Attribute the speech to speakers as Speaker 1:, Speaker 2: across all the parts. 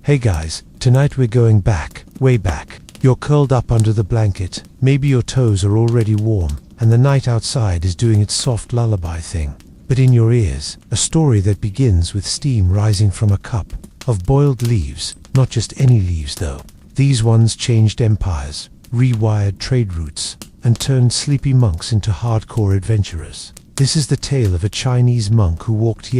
Speaker 1: Hey guys, tonight we're going back, way back. You're curled up under the blanket, maybe your toes are already warm, and the night outside is doing its soft lullaby thing. But in your ears, a story that begins with steam rising from a cup of boiled leaves, not just any leaves though. These ones changed empires, rewired trade routes, and turned sleepy monks into hardcore adventurers. This is the tale of a Chinese monk who walked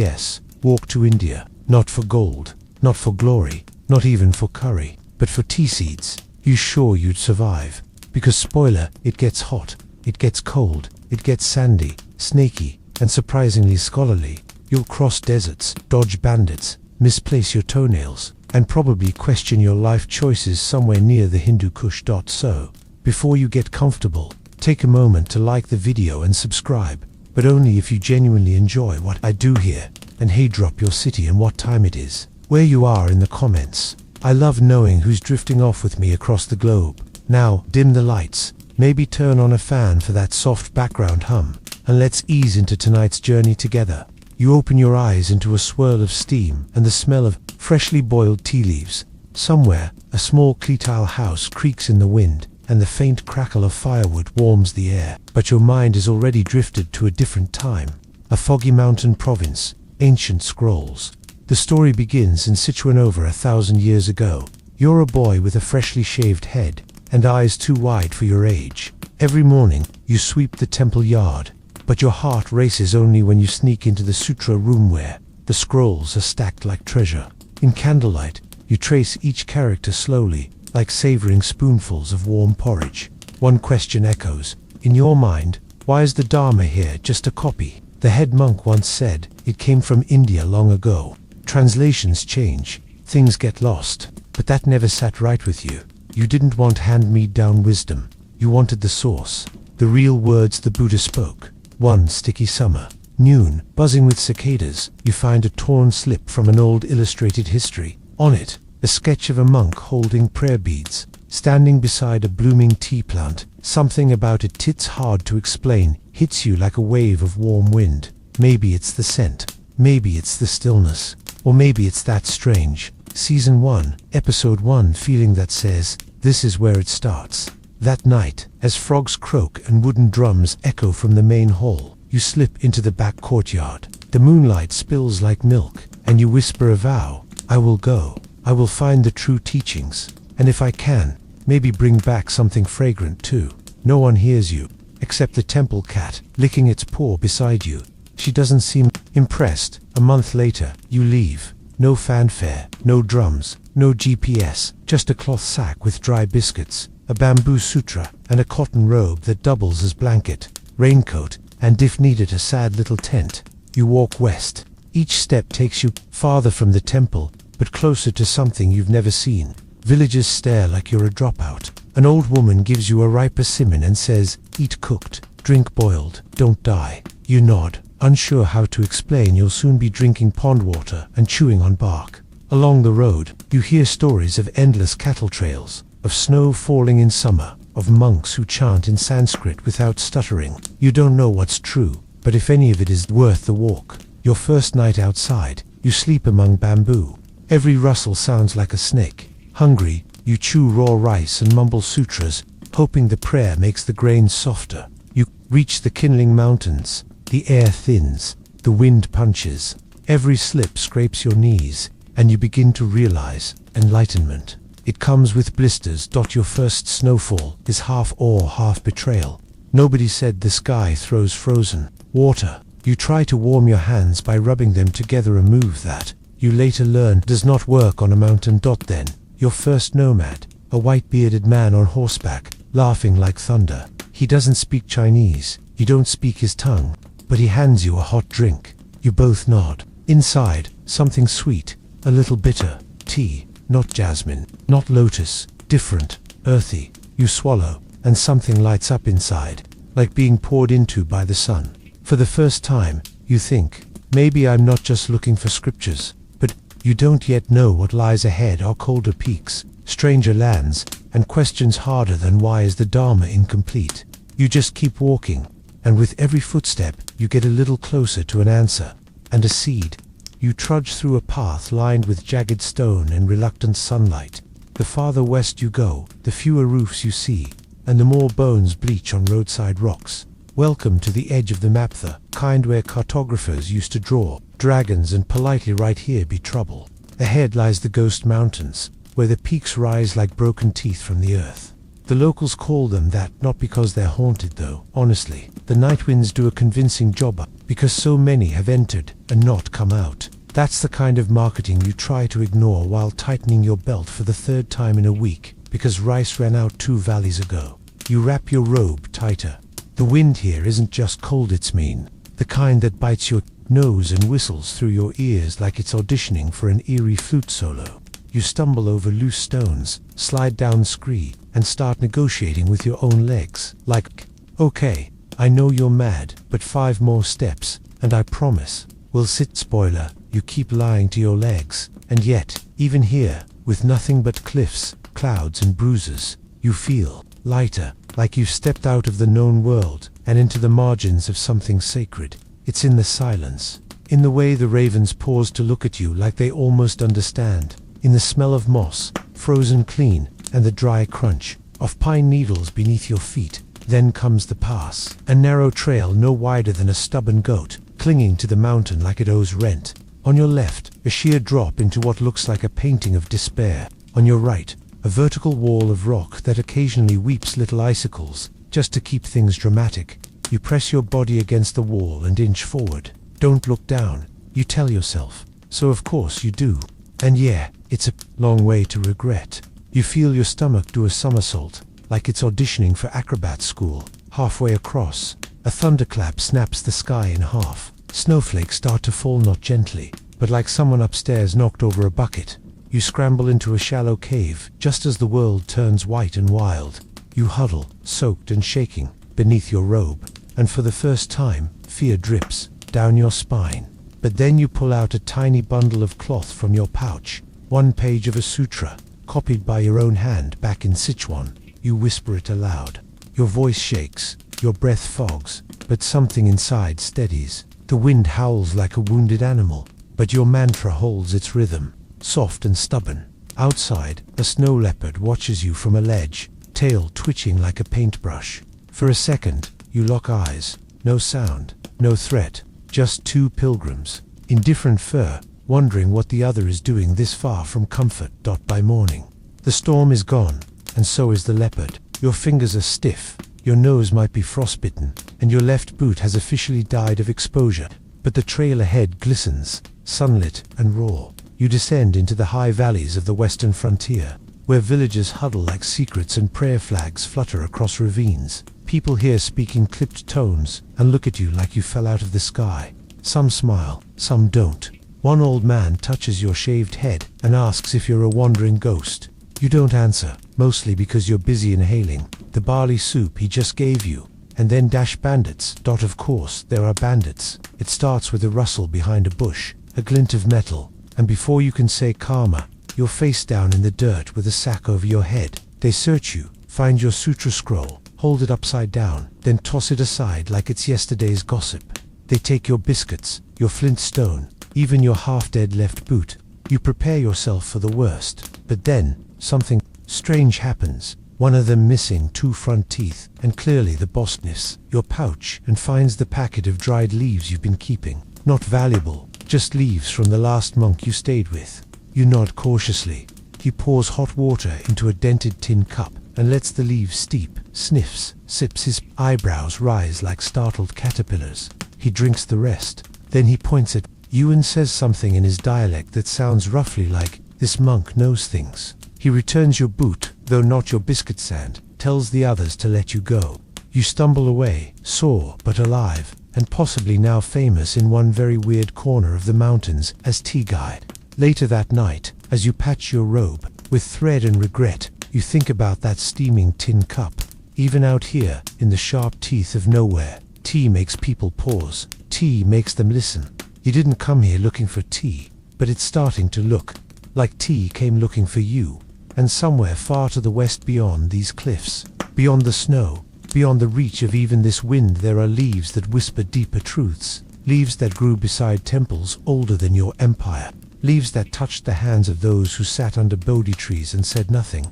Speaker 1: to India, not for gold, not for glory, not even for curry, but for tea seeds. You sure you'd survive? Because spoiler, it gets hot, it gets cold, it gets sandy, snaky, and surprisingly scholarly. You'll cross deserts, dodge bandits, misplace your toenails, and probably question your life choices somewhere near the Hindu Kush. So, before you get comfortable, take a moment to like the video and subscribe, but only if you genuinely enjoy what I do here. And hey, drop your city and what time it is, where you are in the comments. I love knowing who's drifting off with me across the globe. Now, dim the lights, maybe turn on a fan for that soft background hum, and let's ease into tonight's journey together. You open your eyes into a swirl of steam and the smell of freshly boiled tea leaves. Somewhere, a small clitile house creaks in the wind, and the faint crackle of firewood warms the air. But your mind is already drifted to a different time. A foggy mountain province, ancient scrolls. The story begins in Sichuan over 1,000 years ago. You're a boy with a freshly shaved head, and eyes too wide for your age. Every morning, you sweep the temple yard, but your heart races only when you sneak into the sutra room where the scrolls are stacked like treasure. In candlelight, you trace each character slowly, like savoring spoonfuls of warm porridge. One question echoes in your mind: why is the Dharma here just a copy? The head monk once said, it came from India long ago. Translations change, things get lost, but that never sat right with you. You didn't want hand-me-down wisdom. You wanted the source, the real words the Buddha spoke. One sticky summer noon, buzzing with cicadas, you find a torn slip from an old illustrated history. On it, a sketch of a monk holding prayer beads, standing beside a blooming tea plant. Something about it's hard to explain, hits you like a wave of warm wind. Maybe it's the scent, maybe it's the stillness, or maybe it's that strange Season 1, Episode 1 feeling that says, this is where it starts. That night, as frogs croak and wooden drums echo from the main hall, you slip into the back courtyard. The moonlight spills like milk, and you whisper a vow. I will go. I will find the true teachings. And if I can, maybe bring back something fragrant too. No one hears you, except the temple cat, licking its paw beside you. She doesn't seem impressed. A month later, you leave. No fanfare, no drums, no GPS, just a cloth sack with dry biscuits, a bamboo sutra, and a cotton robe that doubles as blanket, raincoat, and if needed a sad little tent. You walk west. Each step takes you farther from the temple, but closer to something you've never seen. Villagers stare like you're a dropout. An old woman gives you a ripe persimmon and says, eat cooked, drink boiled, don't die. You nod, unsure how to explain you'll soon be drinking pond water and chewing on bark. Along the road, you hear stories of endless cattle trails, of snow falling in summer, of monks who chant in Sanskrit without stuttering. You don't know what's true, but if any of it is worth the walk. Your first night outside, you sleep among bamboo. Every rustle sounds like a snake. Hungry, you chew raw rice and mumble sutras, hoping the prayer makes the grains softer. You reach the kindling mountains. The air thins, the wind punches. Every slip scrapes your knees, and you begin to realize enlightenment. It comes with blisters. Your first snowfall is half awe, half betrayal. Nobody said the sky throws frozen water. You try to warm your hands by rubbing them together, a move that you later learn does not work on a mountain. Then, your first nomad, a white-bearded man on horseback, laughing like thunder. He doesn't speak Chinese, you don't speak his tongue, but he hands you a hot drink. You both nod. Inside, something sweet, a little bitter, tea, not jasmine, not lotus, different, earthy. You swallow, and something lights up inside, like being poured into by the sun. For the first time, you think, maybe I'm not just looking for scriptures, but you don't yet know what lies ahead are colder peaks, stranger lands, and questions harder than why is the Dharma incomplete. You just keep walking, and with every footstep, you get a little closer to an answer, and a seed. You trudge through a path lined with jagged stone and reluctant sunlight. The farther west you go, the fewer roofs you see, and the more bones bleach on roadside rocks. Welcome to the edge of the map, the kind where cartographers used to draw dragons and politely write "Here be trouble." Ahead lies the ghost mountains, where the peaks rise like broken teeth from the earth. The locals call them that not because they're haunted though. Honestly, the night winds do a convincing job because so many have entered and not come out. That's the kind of marketing you try to ignore while tightening your belt for the third time in a week because rice ran out 2 valleys ago. You wrap your robe tighter. The wind here isn't just cold, it's mean. The kind that bites your nose and whistles through your ears like it's auditioning for an eerie flute solo. You stumble over loose stones, slide down scree, and start negotiating with your own legs. Like, okay, I know you're mad, but 5 more steps, and I promise, we'll sit. Spoiler, you keep lying to your legs. And yet, even here, with nothing but cliffs, clouds and bruises, you feel lighter, like you've stepped out of the known world and into the margins of something sacred. It's in the silence, in the way the ravens pause to look at you like they almost understand, in the smell of moss, frozen clean, and the dry crunch of pine needles beneath your feet. Then comes the pass, a narrow trail no wider than a stubborn goat, clinging to the mountain like it owes rent. On your left, a sheer drop into what looks like a painting of despair. On your right, a vertical wall of rock that occasionally weeps little icicles, just to keep things dramatic. You press your body against the wall and inch forward. Don't look down, you tell yourself. So of course you do. And yeah, it's a long way to regret. You feel your stomach do a somersault, like it's auditioning for acrobat school. Halfway across, a thunderclap snaps the sky in half. Snowflakes start to fall, not gently, but like someone upstairs knocked over a bucket. You scramble into a shallow cave just as the world turns white and wild. You huddle, soaked and shaking, beneath your robe, and for the first time, fear drips down your spine. But then you pull out a tiny bundle of cloth from your pouch, 1 page of a sutra, copied by your own hand back in Sichuan. You whisper it aloud. Your voice shakes, your breath fogs, but something inside steadies. The wind howls like a wounded animal, but your mantra holds its rhythm, soft and stubborn. Outside, a snow leopard watches you from a ledge, tail twitching like a paintbrush. For a second, you lock eyes. No sound, no threat, just 2 pilgrims, in different fur, wondering what the other is doing this far from comfort. By morning, the storm is gone, and so is the leopard. Your fingers are stiff, your nose might be frostbitten, and your left boot has officially died of exposure. But the trail ahead glistens, sunlit and raw. You descend into the high valleys of the western frontier, where villagers huddle like secrets and prayer flags flutter across ravines. People here speak in clipped tones and look at you like you fell out of the sky. Some smile, some don't. One old man touches your shaved head and asks if you're a wandering ghost. You don't answer, mostly because you're busy inhaling the barley soup he just gave you. And then bandits. Of course, there are bandits. It starts with a rustle behind a bush, a glint of metal, and before you can say karma, you're face down in the dirt with a sack over your head. They search you, find your sutra scroll, hold it upside down, then toss it aside like it's yesterday's gossip. They take your biscuits, your flint stone, even your half-dead left boot. You prepare yourself for the worst, but then, something strange happens. One of them missing 2 front teeth, and clearly the boss sniffs your pouch and finds the packet of dried leaves you've been keeping. Not valuable, just leaves from the last monk you stayed with. You nod cautiously. He pours hot water into a dented tin cup and lets the leaves steep, sniffs, sips. His eyebrows rise like startled caterpillars. He drinks the rest. Then he points at you and says something in his dialect that sounds roughly like, "This monk knows things." He returns your boot, though not your biscuit sand, tells the others to let you go. You stumble away, sore but alive, and possibly now famous in one very weird corner of the mountains as tea guide. Later that night, as you patch your robe, with thread and regret, you think about that steaming tin cup. Even out here, in the sharp teeth of nowhere, tea makes people pause. Tea makes them listen. You didn't come here looking for tea, but it's starting to look like tea came looking for you. And somewhere far to the west beyond these cliffs, beyond the snow, beyond the reach of even this wind, there are leaves that whisper deeper truths. leaves that grew beside temples older than your empire, leaves that touched the hands of those who sat under Bodhi trees and said nothing,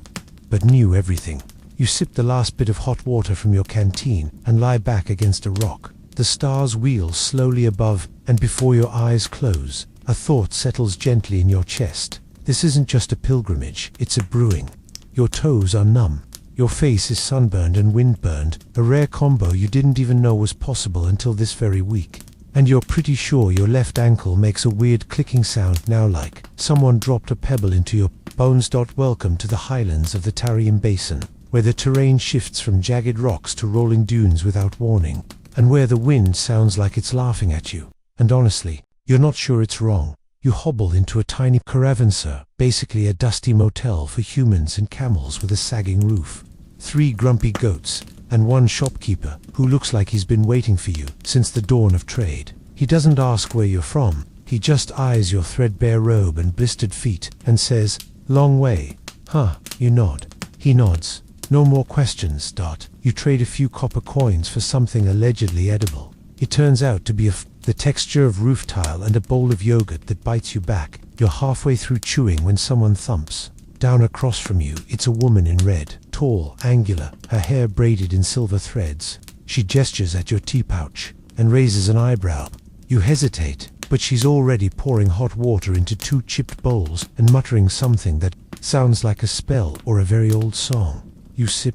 Speaker 1: but knew everything. You sip the last bit of hot water from your canteen and lie back against a rock. The stars wheel slowly above, and before your eyes close, a thought settles gently in your chest. This isn't just a pilgrimage, it's a brewing. Your toes are numb. Your face is sunburned and windburned, a rare combo you didn't even know was possible until this very week. And you're pretty sure your left ankle makes a weird clicking sound now, like someone dropped a pebble into your bones. Welcome to the highlands of the Tarim Basin, where the terrain shifts from jagged rocks to rolling dunes without warning, and where the wind sounds like it's laughing at you. And honestly, you're not sure it's wrong. You hobble into a tiny caravanserai, basically a dusty motel for humans and camels with a sagging roof. 3 grumpy goats, and 1 shopkeeper who looks like he's been waiting for you since the dawn of trade. He doesn't ask where you're from, he just eyes your threadbare robe and blistered feet and says, "Long way." Huh, you nod. He nods. No more questions. You trade a few copper coins for something allegedly edible. It turns out to be the texture of roof tile and a bowl of yogurt that bites you back. You're halfway through chewing when someone thumps. Down across from you, it's a woman in red, tall, angular, her hair braided in silver threads. She gestures at your tea pouch and raises an eyebrow. You hesitate, but she's already pouring hot water into 2 chipped bowls and muttering something that sounds like a spell or a very old song. You sip.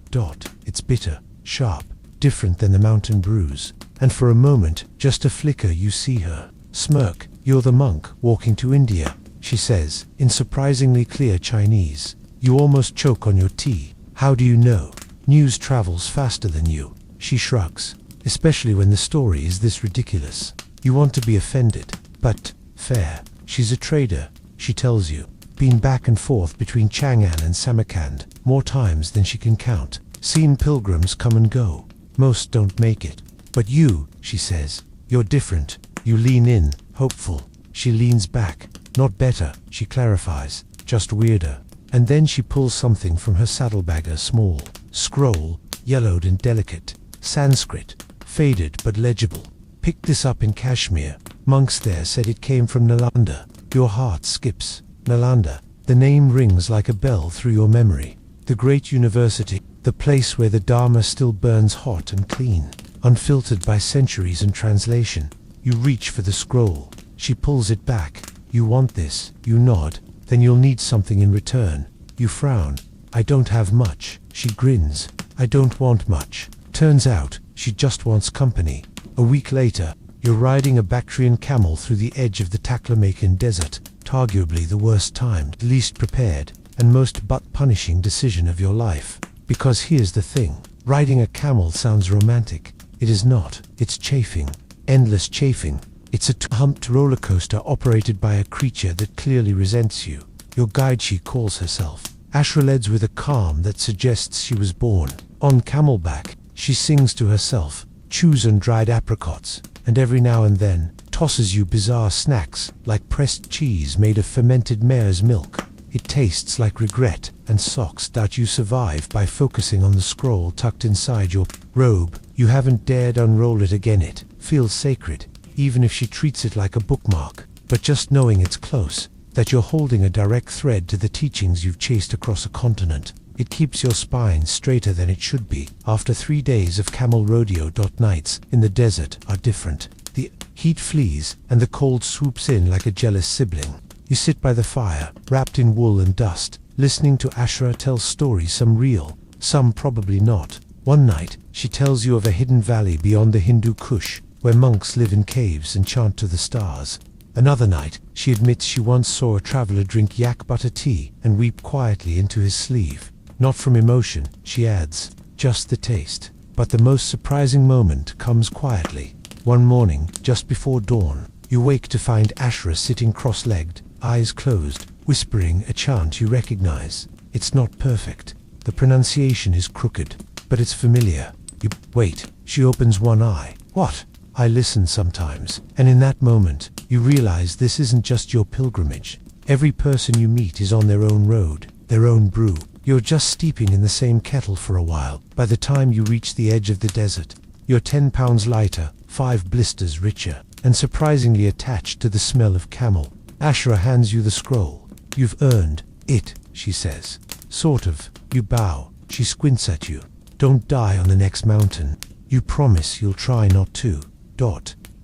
Speaker 1: It's bitter, sharp, different than the mountain brews. And for a moment, just a flicker, you see her smirk. "You're the monk walking to India," she says, in surprisingly clear Chinese. You almost choke on your tea. "How do you know? News travels faster than you." She shrugs, especially when the story is this ridiculous. You want to be offended, but fair. She's a trader, she tells you. Been back and forth between Chang'an and Samarkand more times than she can count. Seen pilgrims come and go. Most don't make it. But you, she says, you're different. You lean in, hopeful. She leans back. Not better, she clarifies, just weirder. And then she pulls something from her saddlebag, a small scroll, yellowed and delicate. Sanskrit, faded but legible. Picked this up in Kashmir. Monks there said it came from Nalanda. Your heart skips. Nalanda. The name rings like a bell through your memory. The great university, the place where the Dharma still burns hot and clean, unfiltered by centuries and translation. You reach for the scroll. She pulls it back. You want this. You nod. Then you'll need something in return. You frown. I don't have much. She grins. I don't want much. Turns out, she just wants company. A week later, you're riding a Bactrian camel through the edge of the Taklamakan desert, arguably the worst timed, least prepared, and most butt-punishing decision of your life. Because here's the thing, riding a camel sounds romantic. It is not. It's chafing. Endless chafing. It's a humped roller coaster operated by a creature that clearly resents you. Your guide, she calls herself. Ashra leads with a calm that suggests she was born on camelback. She sings to herself, chews on dried apricots, and every now and then tosses you bizarre snacks like pressed cheese made of fermented mare's milk. It tastes like regret and socks that you survive by focusing on the scroll tucked inside your robe. You haven't dared unroll it again. It feels sacred, even if she treats it like a bookmark. But just knowing it's close, that you're holding a direct thread to the teachings you've chased across a continent, it keeps your spine straighter than it should be. After 3 days of camel rodeo. Nights in the desert are different. The heat flees, and the cold swoops in like a jealous sibling. You sit by the fire, wrapped in wool and dust, listening to Ashra tell stories, some real, some probably not. One night, she tells you of a hidden valley beyond the Hindu Kush, where monks live in caves and chant to the stars. Another night, she admits she once saw a traveler drink yak butter tea and weep quietly into his sleeve. Not from emotion, she adds, just the taste. But the most surprising moment comes quietly. One morning, just before dawn, you wake to find Ashra sitting cross-legged, eyes closed, whispering a chant you recognize. It's not perfect. The pronunciation is crooked, but it's familiar. You wait. She opens one eye. What? I listen sometimes, and in that moment, you realize this isn't just your pilgrimage. Every person you meet is on their own road, their own brew. You're just steeping in the same kettle for a while. By the time you reach the edge of the desert, you're 10 pounds lighter, 5 blisters richer. and surprisingly attached to the smell of camel. Ashra hands you the scroll. You've earned it, she says. Sort of. You bow. She squints at you. Don't die on the next mountain. You promise you'll try not to.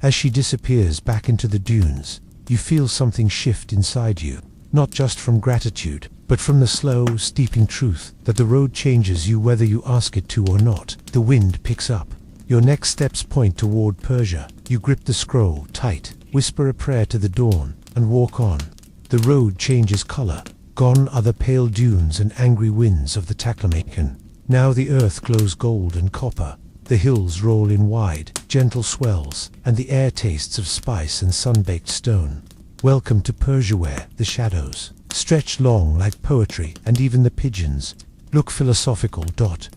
Speaker 1: As she disappears back into the dunes, you feel something shift inside you. Not just from gratitude, but from the slow, steeping truth that the road changes you whether you ask it to or not. The wind picks up. Your next steps point toward Persia. You grip the scroll tight, whisper a prayer to the dawn, and walk on. The road changes color. Gone are the pale dunes and angry winds of the Taklamakan. Now the earth glows gold and copper. The hills roll in wide, gentle swells, and the air tastes of spice and sun-baked stone. Welcome to Persia where the shadows stretch long like poetry, and even the pigeons look philosophical.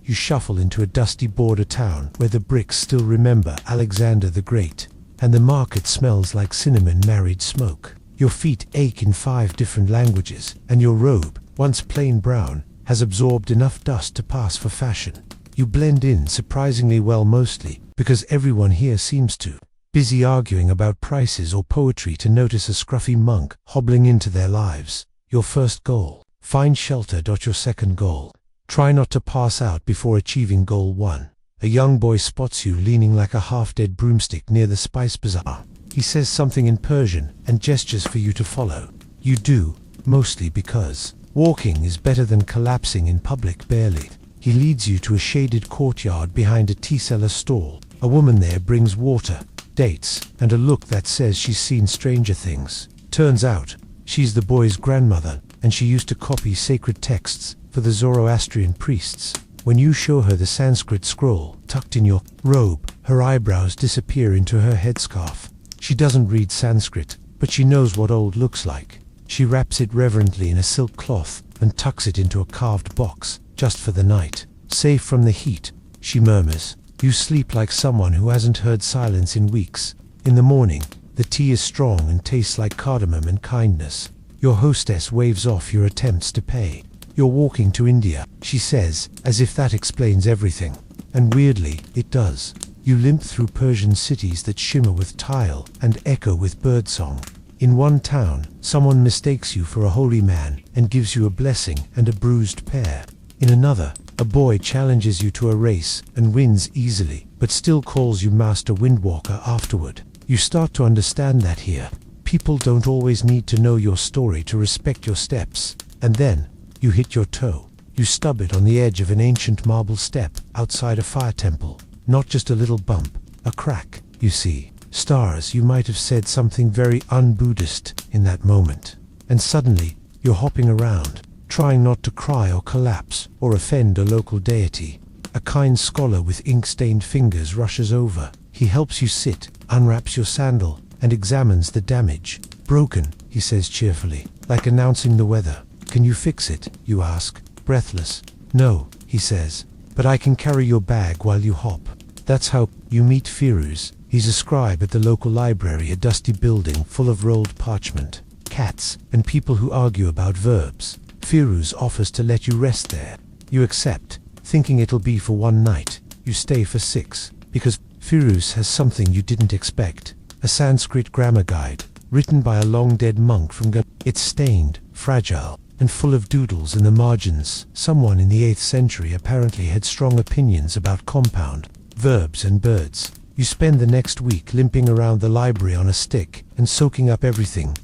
Speaker 1: You shuffle into a dusty border town where the bricks still remember Alexander the Great, and the market smells like cinnamon married smoke. Your feet ache in 5 different languages, and your robe, once plain brown, has absorbed enough dust to pass for fashion. You blend in surprisingly well, mostly because everyone here seems to busy arguing about prices or poetry to notice a scruffy monk hobbling into their lives. Your first goal: find shelter. Your second goal: try not to pass out before achieving goal 1. A young boy spots you leaning like a half-dead broomstick near the spice bazaar. He says something in Persian and gestures for you to follow. You do, mostly because walking is better than collapsing in public. Barely. He leads you to a shaded courtyard behind a tea seller stall. A woman there brings water, dates, and a look that says she's seen stranger things. Turns out, she's the boy's grandmother, and she used to copy sacred texts for the Zoroastrian priests. When you show her the Sanskrit scroll tucked in your robe, her eyebrows disappear into her headscarf. She doesn't read Sanskrit, but she knows what old looks like. She wraps it reverently in a silk cloth and tucks it into a carved box, just for the night. Safe from the heat, she murmurs. You sleep like someone who hasn't heard silence in weeks. In the morning, the tea is strong and tastes like cardamom and kindness. Your hostess waves off your attempts to pay. You're walking to India, she says, as if that explains everything. And weirdly, it does. You limp through Persian cities that shimmer with tile and echo with birdsong. In one town, someone mistakes you for a holy man and gives you a blessing and a bruised pear. In another, a boy challenges you to a race and wins easily, but still calls you Master Windwalker afterward. You start to understand that here, people don't always need to know your story to respect your steps. And then, you hit your toe. You stub it on the edge of an ancient marble step outside a fire temple. Not just a little bump, a crack. You see stars. You might have said something very un-Buddhist in that moment. And suddenly, you're hopping around, trying not to cry or collapse or offend a local deity. A kind scholar with ink-stained fingers rushes over. He helps you sit, unwraps your sandal, and examines the damage. Broken, he says cheerfully, like announcing the weather. Can you fix it? You ask, breathless. No, he says, but I can carry your bag while you hop. That's how you meet Firuz. He's a scribe at the local library, a dusty building full of rolled parchment, cats, and people who argue about verbs. Firuz offers to let you rest there. You accept, thinking it'll be for one night. You stay for 6, because Firuz has something you didn't expect. A Sanskrit grammar guide, written by a long-dead monk from Ghana. It's stained, fragile, and full of doodles in the margins. Someone in the 8th century apparently had strong opinions about compound verbs and birds. You spend the next week limping around the library on a stick and soaking up everything.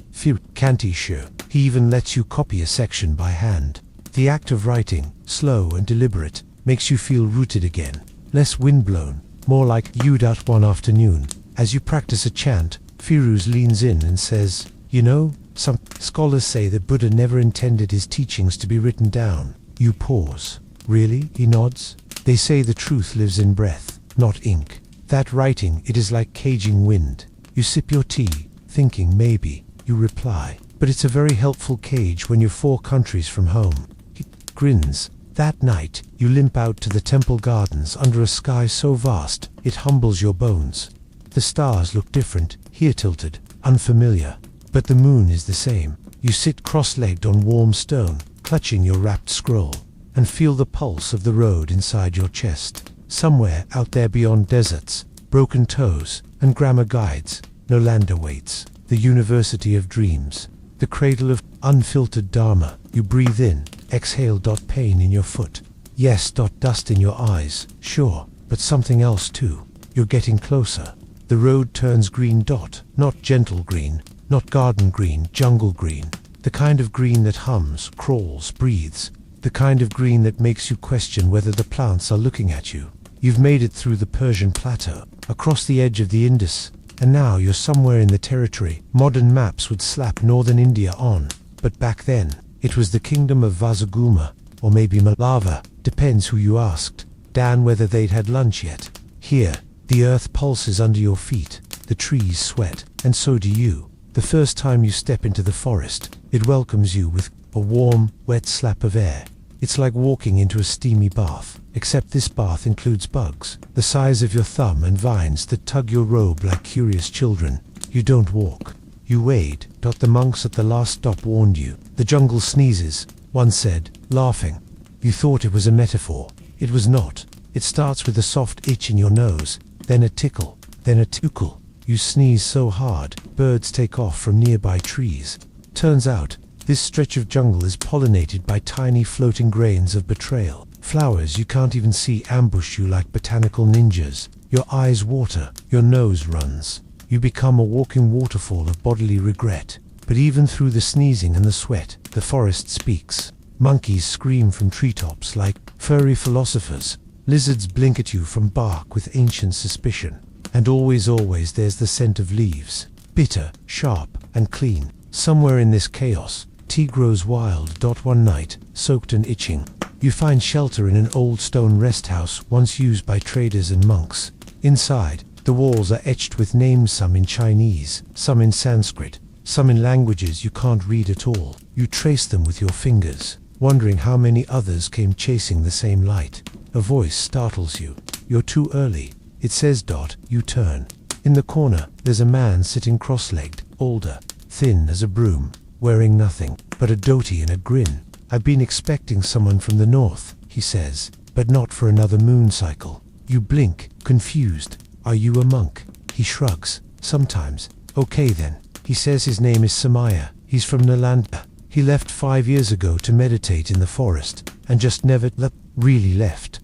Speaker 1: Can't he sure? He even lets you copy a section by hand. The act of writing, slow and deliberate, makes you feel rooted again. Less windblown, more like you. One afternoon, as you practice a chant, Firuz leans in and says, you know, some scholars say that Buddha never intended his teachings to be written down. You pause. Really? He nods. They say the truth lives in breath, not ink. That writing, it is like caging wind. You sip your tea, thinking maybe. You reply, but it's a very helpful cage when you're 4 countries from home. He grins. That night, you limp out to the temple gardens under a sky so vast, it humbles your bones. The stars look different, here tilted, unfamiliar. But the moon is the same. You sit cross-legged on warm stone, clutching your wrapped scroll, and feel the pulse of the road inside your chest. Somewhere out there beyond deserts, broken toes, and grammar guides, Nalanda waits, the university of dreams, the cradle of unfiltered dharma. You breathe in, exhale. Pain in your foot. Yes. Dust in your eyes, sure, but something else too. You're getting closer. The road turns green. Not gentle green, not garden green, jungle green. The kind of green that hums, crawls, breathes. The kind of green that makes you question whether the plants are looking at you. You've made it through the Persian plateau, across the edge of the Indus, and now you're somewhere in the territory modern maps would slap northern India on. But back then, it was the kingdom of Vasaguma, or maybe Malava, depends who you asked. Dan whether they'd had lunch yet. Here, the earth pulses under your feet, the trees sweat, and so do you. The first time you step into the forest, it welcomes you with a warm, wet slap of air. It's like walking into a steamy bath, except this bath includes bugs, the size of your thumb, and vines that tug your robe like curious children. You don't walk, you wade. The monks at the last stop warned you. The jungle sneezes, one said, laughing. You thought it was a metaphor. It was not. It starts with a soft itch in your nose, then a tickle, then a tickle. You sneeze so hard, birds take off from nearby trees. Turns out, this stretch of jungle is pollinated by tiny floating grains of betrayal. Flowers you can't even see ambush you like botanical ninjas. Your eyes water, your nose runs. You become a walking waterfall of bodily regret. But even through the sneezing and the sweat, the forest speaks. Monkeys scream from treetops like furry philosophers. Lizards blink at you from bark with ancient suspicion. And always there's the scent of leaves. Bitter, sharp, and clean. Somewhere in this chaos, tea grows wild. One night, soaked and itching, you find shelter in an old stone rest house once used by traders and monks. Inside, the walls are etched with names, some in Chinese, some in Sanskrit, some in languages you can't read at all. You trace them with your fingers, wondering how many others came chasing the same light. A voice startles you. You're too early. It says. You turn. In the corner, there's a man sitting cross-legged, older, thin as a broom, wearing nothing but a dhoti and a grin. I've been expecting someone from the north, he says, but not for another moon cycle. You blink, confused. Are you a monk? He shrugs. Sometimes. Okay then. He says his name is Samaya. He's from Nalanda. He left 5 years ago to meditate in the forest, and just never really left.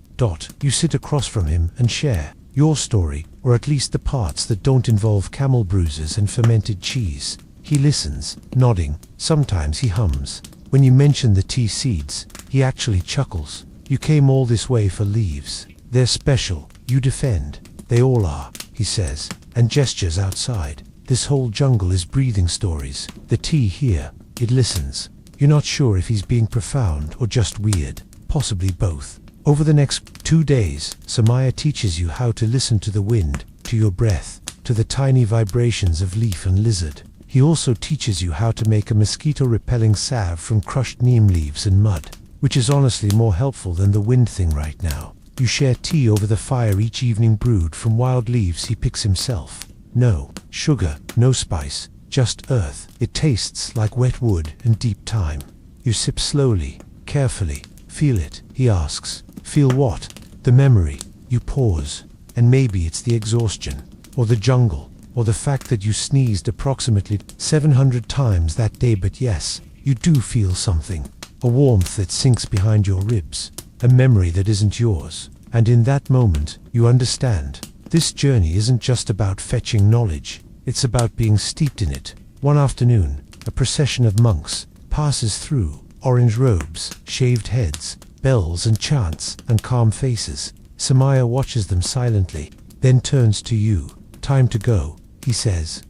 Speaker 1: You sit across from him and share your story, or at least the parts that don't involve camel bruises and fermented cheese. He listens, nodding. Sometimes he hums. When you mention the tea seeds, he actually chuckles. You came all this way for leaves. They're special. You defend. They all are, he says, and gestures outside. This whole jungle is breathing stories. The tea here, it listens. You're not sure if he's being profound or just weird. Possibly both. Over the next 2 days, Samaya teaches you how to listen to the wind, to your breath, to the tiny vibrations of leaf and lizard. He also teaches you how to make a mosquito-repelling salve from crushed neem leaves and mud, which is honestly more helpful than the wind thing right now. You share tea over the fire each evening, brewed from wild leaves he picks himself. No sugar, no spice, just earth. It tastes like wet wood and deep time. You sip slowly, carefully. Feel it, he asks. Feel what? The memory. You pause, and maybe it's the exhaustion, or the jungle, or the fact that you sneezed approximately 700 times that day. But yes, you do feel something. A warmth that sinks behind your ribs. A memory that isn't yours. And in that moment, you understand. This journey isn't just about fetching knowledge. It's about being steeped in it. One afternoon, a procession of monks passes through. Orange robes, shaved heads, bells and chants, and calm faces. Samaya watches them silently, then turns to you. Time to go, he says.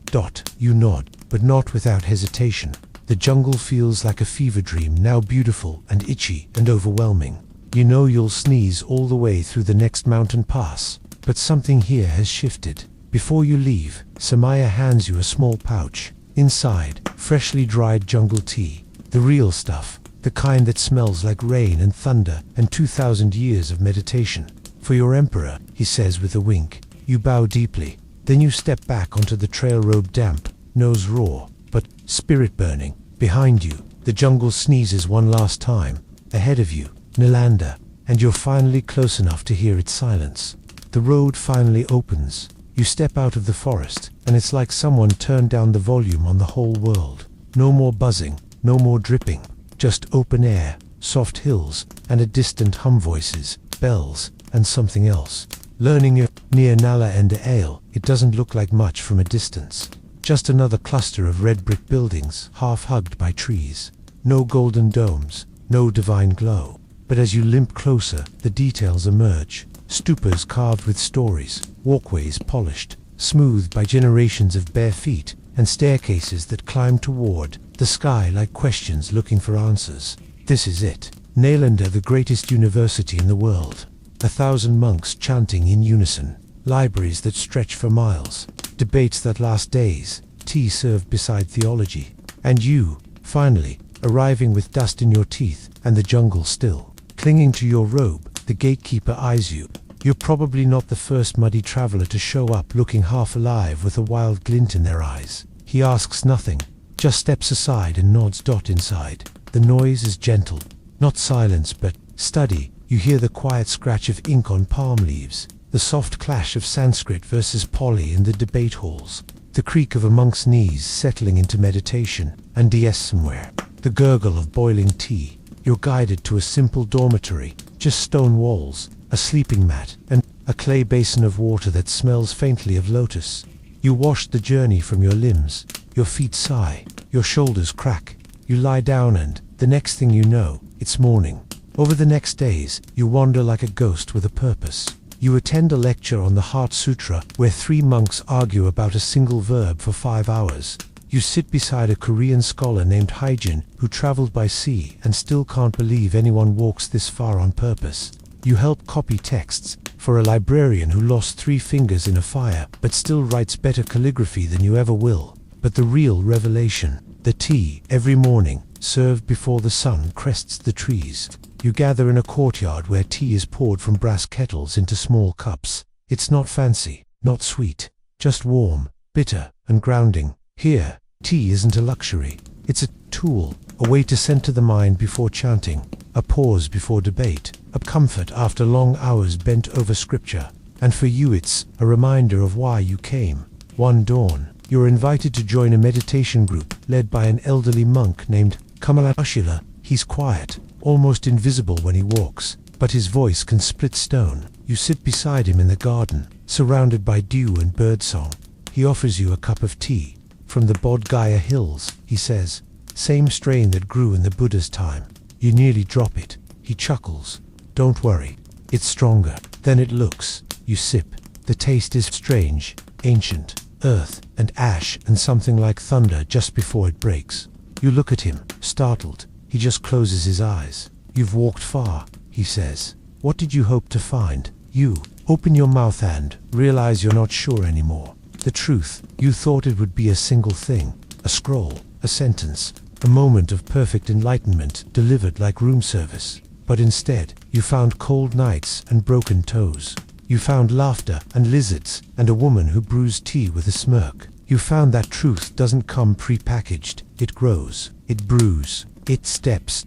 Speaker 1: You nod, but not without hesitation. The jungle feels like a fever dream, now beautiful and itchy and overwhelming. You know you'll sneeze all the way through the next mountain pass, but something here has shifted. Before you leave, Samaya hands you a small pouch. Inside, freshly dried jungle tea. The real stuff. The kind that smells like rain and thunder and 2,000 years of meditation. For your emperor, he says with a wink. You bow deeply. Then you step back onto the trail, robe damp, nose raw, but spirit burning. Behind you, the jungle sneezes one last time. Ahead of you, Nalanda, and you're finally close enough to hear its silence. The road finally opens. You step out of the forest, and it's like someone turned down the volume on the whole world. No more buzzing, no more dripping, just open air, soft hills, and a distant hum, voices, bells, and something else. Learning you're near Nala and Ale, it doesn't look like much from a distance. Just another cluster of red brick buildings, half hugged by trees. No golden domes, no divine glow. But as you limp closer, the details emerge. Stupas carved with stories, walkways polished, smoothed by generations of bare feet, and staircases that climb toward the sky like questions looking for answers. This is it. Nalanda, the greatest university in the world. 1,000 monks chanting in unison. Libraries that stretch for miles. Debates that last days. Tea served beside theology. And you, finally, arriving with dust in your teeth and the jungle still. Clinging to your robe, the gatekeeper eyes you. You're probably not the first muddy traveler to show up looking half alive with a wild glint in their eyes. He asks nothing, just steps aside and nods. Inside. The noise is gentle, not silence but study. You hear the quiet scratch of ink on palm leaves, the soft clash of Sanskrit versus Pali in the debate halls, the creak of a monk's knees settling into meditation, and DS somewhere, the gurgle of boiling tea. You're guided to a simple dormitory, just stone walls, a sleeping mat, and a clay basin of water that smells faintly of lotus. You wash the journey from your limbs, your feet sigh, your shoulders crack. You lie down and, the next thing you know, it's morning. Over the next days, you wander like a ghost with a purpose. You attend a lecture on the Heart Sutra where 3 monks argue about a single verb for 5 hours. You sit beside a Korean scholar named Haijin who traveled by sea and still can't believe anyone walks this far on purpose. You help copy texts for a librarian who lost 3 fingers in a fire but still writes better calligraphy than you ever will. But the real revelation, the tea, every morning, served before the sun crests the trees. You gather in a courtyard where tea is poured from brass kettles into small cups. It's not fancy, not sweet, just warm, bitter, and grounding. Here, tea isn't a luxury. It's a tool, a way to center the mind before chanting, a pause before debate, a comfort after long hours bent over scripture. And for you it's a reminder of why you came. One dawn, you're invited to join a meditation group led by an elderly monk named Kamalashila. He's quiet, almost invisible when he walks, but his voice can split stone. You sit beside him in the garden, surrounded by dew and birdsong. He offers you a cup of tea. From the Bodh Gaya hills, he says, same strain that grew in the Buddha's time. You nearly drop it. He chuckles. Don't worry, it's stronger than it looks. You sip. The taste is strange, ancient, earth and ash and something like thunder just before it breaks. You look at him, startled. He just closes his eyes. You've walked far, he says. What did you hope to find? You open your mouth and realize you're not sure anymore. The truth, you thought it would be a single thing, a scroll, a sentence, a moment of perfect enlightenment delivered like room service. But instead, you found cold nights and broken toes. You found laughter and lizards and a woman who brews tea with a smirk. You found that truth doesn't come pre-packaged. It grows, it brews, it steps.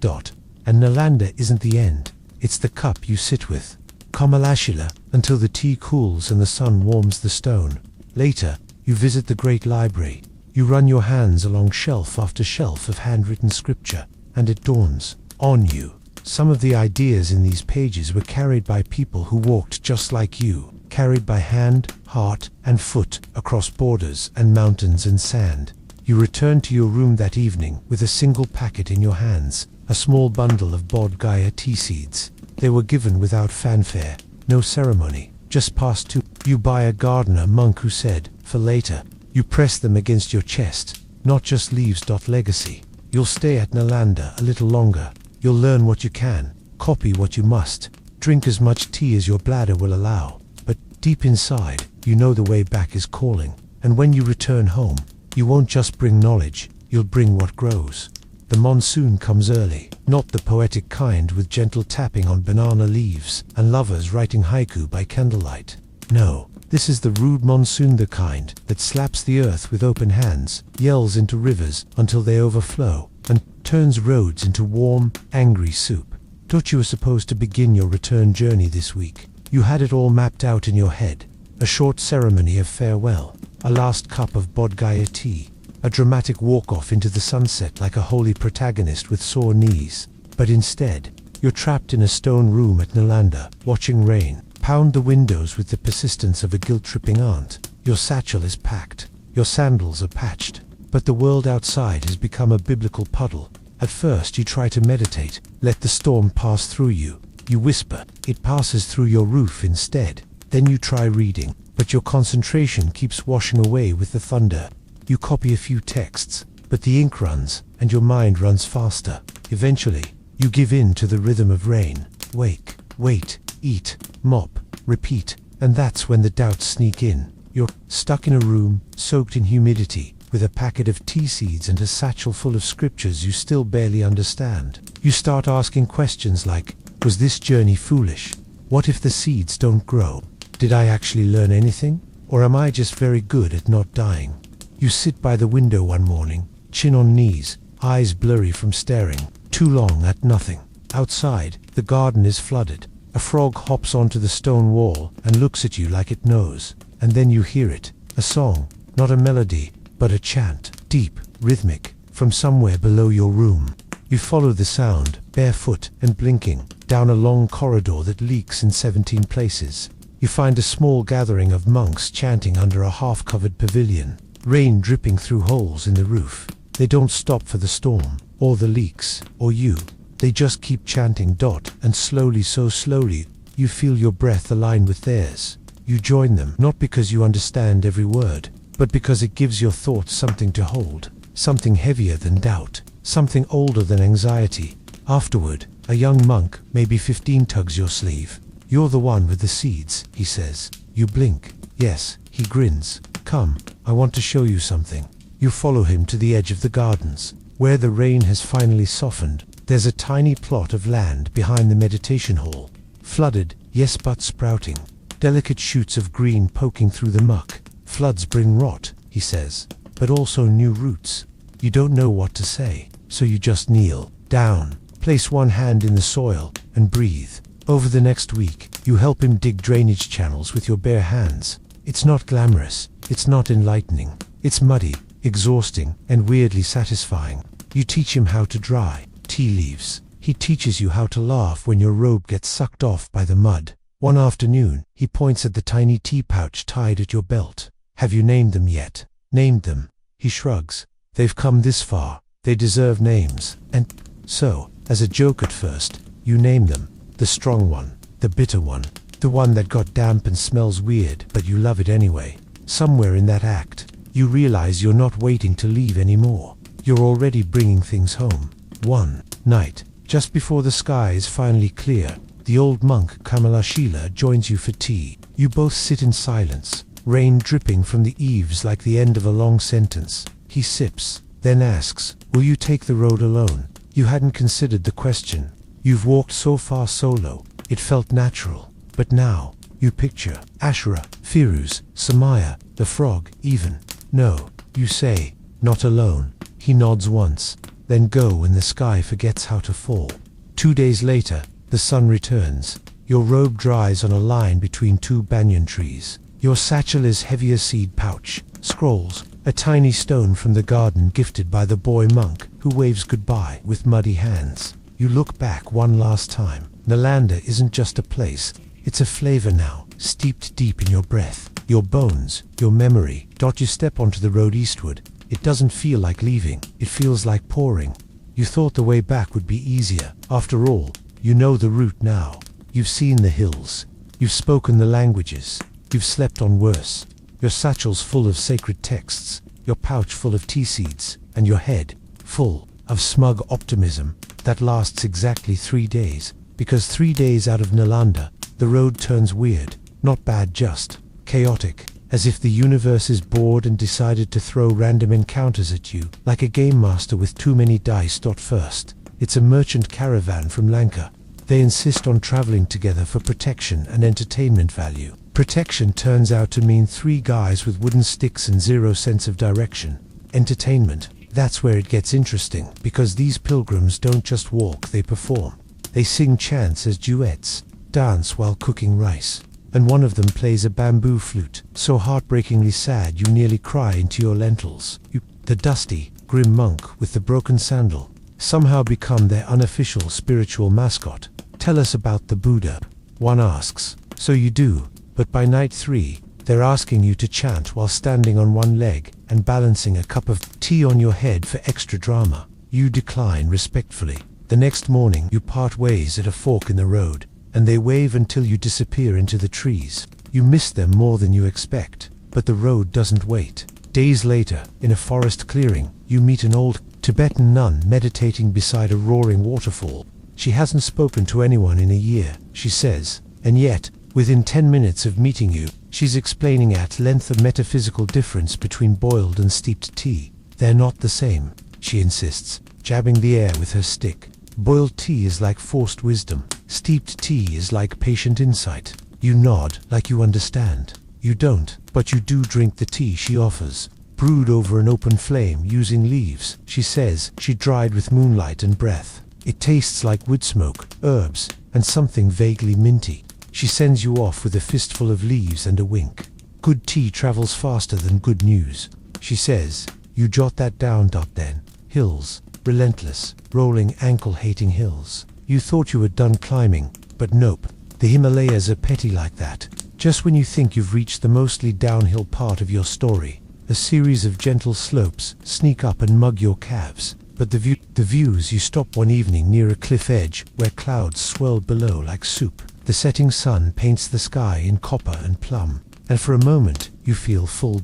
Speaker 1: And Nalanda isn't the end. It's the cup you sit with. Kamalashila, until the tea cools and the sun warms the stone. Later, you visit the great library. You run your hands along shelf after shelf of handwritten scripture, and it dawns on you. Some of the ideas in these pages were carried by people who walked just like you, carried by hand, heart, and foot across borders and mountains and sand. You return to your room that evening with a single packet in your hands, a small bundle of Bodh Gaya tea seeds. They were given without fanfare, no ceremony, just passed to you by a gardener monk who said, for later. You press them against your chest, not just leaves. Legacy. You'll stay at Nalanda a little longer. You'll learn what you can, copy what you must, drink as much tea as your bladder will allow. But deep inside, you know the way back is calling. And when you return home, you won't just bring knowledge, you'll bring what grows. The monsoon comes early, not the poetic kind with gentle tapping on banana leaves and lovers writing haiku by candlelight. No, this is the rude monsoon, the kind that slaps the earth with open hands, yells into rivers until they overflow, and turns roads into warm, angry soup. Thought you were supposed to begin your return journey this week. You had it all mapped out in your head. A short ceremony of farewell, a last cup of Bodgaya tea, a dramatic walk-off into the sunset like a holy protagonist with sore knees. But instead, you're trapped in a stone room at Nalanda, watching rain pound the windows with the persistence of a guilt-tripping aunt. Your satchel is packed, your sandals are patched, but the world outside has become a biblical puddle. At first you try to meditate, let the storm pass through you. You whisper, it passes through your roof instead. Then you try reading, but your concentration keeps washing away with the thunder. You copy a few texts, but the ink runs, and your mind runs faster. Eventually, you give in to the rhythm of rain. Wake, wait, eat, mop, repeat, and that's when the doubts sneak in. You're stuck in a room, soaked in humidity, with a packet of tea seeds and a satchel full of scriptures you still barely understand. You start asking questions like, was this journey foolish? What if the seeds don't grow? Did I actually learn anything? Or am I just very good at not dying? You sit by the window one morning, chin on knees, eyes blurry from staring too long at nothing. Outside, the garden is flooded. A frog hops onto the stone wall and looks at you like it knows. And then you hear it, a song, not a melody, but a chant, deep, rhythmic, from somewhere below your room. You follow the sound, barefoot and blinking, down a long corridor that leaks in 17 places. You find a small gathering of monks chanting under a half-covered pavilion, rain dripping through holes in the roof. They don't stop for the storm, or the leaks, or you. They just keep chanting, and slowly, so slowly, you feel your breath align with theirs. You join them, not because you understand every word, but because it gives your thoughts something to hold, something heavier than doubt, something older than anxiety. Afterward, a young monk, maybe 15, tugs your sleeve. You're the one with the seeds, he says. You blink. Yes, he grins. Come, I want to show you something. You follow him to the edge of the gardens, where the rain has finally softened. There's a tiny plot of land behind the meditation hall. Flooded, yes, but sprouting. Delicate shoots of green poking through the muck. Floods bring rot, he says, but also new roots. You don't know what to say, so you just kneel down, place one hand in the soil, and breathe. Over the next week, you help him dig drainage channels with your bare hands. It's not glamorous, it's not enlightening. It's muddy, exhausting, and weirdly satisfying. You teach him how to dry tea leaves. He teaches you how to laugh when your robe gets sucked off by the mud. One afternoon, he points at the tiny tea pouch tied at your belt. Have you named them yet? Named them. He shrugs. They've come this far. They deserve names. And so, as a joke at first, you name them. The strong one, the bitter one, the one that got damp and smells weird, but you love it anyway. Somewhere in that act, you realize you're not waiting to leave anymore. You're already bringing things home. One night, just before the sky is finally clear, the old monk Kamalashila joins you for tea. You both sit in silence, rain dripping from the eaves like the end of a long sentence. He sips, then asks, will you take the road alone? You hadn't considered the question. You've walked so far solo, it felt natural. But now, you picture Ashura, Firuz, Samaya, the frog, even. No, you say, not alone. He nods once, then go when the sky forgets how to fall. 2 days later, the sun returns. Your robe dries on a line between 2 banyan trees. Your satchel is heavy as seed pouch. Scrolls, a tiny stone from the garden gifted by the boy monk who waves goodbye with muddy hands. You look back one last time. Nalanda isn't just a place, it's a flavor now, steeped deep in your breath, your bones, your memory. You step onto the road eastward. It doesn't feel like leaving, it feels like pouring. You thought the way back would be easier. After all, you know the route now. You've seen the hills. You've spoken the languages. You've slept on worse. Your satchel's full of sacred texts, your pouch full of tea seeds, and your head full of smug optimism that lasts exactly 3 days. Because 3 days out of Nalanda, the road turns weird, not bad, just chaotic, as if the universe is bored and decided to throw random encounters at you, like a game master with too many dice. First, it's a merchant caravan from Lanka. They insist on traveling together for protection and entertainment value. Protection turns out to mean 3 guys with wooden sticks and 0 sense of direction. Entertainment, that's where it gets interesting, because these pilgrims don't just walk, they perform. They sing chants as duets, dance while cooking rice. and one of them plays a bamboo flute, so heartbreakingly sad you nearly cry into your lentils. The dusty, grim monk with the broken sandal, somehow become their unofficial spiritual mascot. Tell us about the Buddha, one asks. So you do, but by night 3, they're asking you to chant while standing on one leg and balancing a cup of tea on your head for extra drama. You decline respectfully. The next morning you part ways at a fork in the road, and they wave until you disappear into the trees. You miss them more than you expect, but the road doesn't wait. Days later, in a forest clearing, you meet an old Tibetan nun meditating beside a roaring waterfall. She hasn't spoken to anyone in a year, she says, and yet, within 10 minutes of meeting you, she's explaining at length the metaphysical difference between boiled and steeped tea. They're not the same, she insists, jabbing the air with her stick. Boiled tea is like forced wisdom. Steeped tea is like patient insight. You nod, like you understand. You don't, but you do drink the tea she offers. Brewed over an open flame using leaves, she says, she dried with moonlight and breath. It tastes like wood smoke, herbs, and something vaguely minty. She sends you off with a fistful of leaves and a wink. Good tea travels faster than good news, she says. You jot that down. Then. Hills. Relentless, rolling, ankle-hating hills. You thought you were done climbing, but nope. The Himalayas are petty like that. Just when you think you've reached the mostly downhill part of your story, a series of gentle slopes sneak up and mug your calves. But the views, you stop one evening near a cliff edge where clouds swirl below like soup. The setting sun paints the sky in copper and plum, and for a moment you feel full.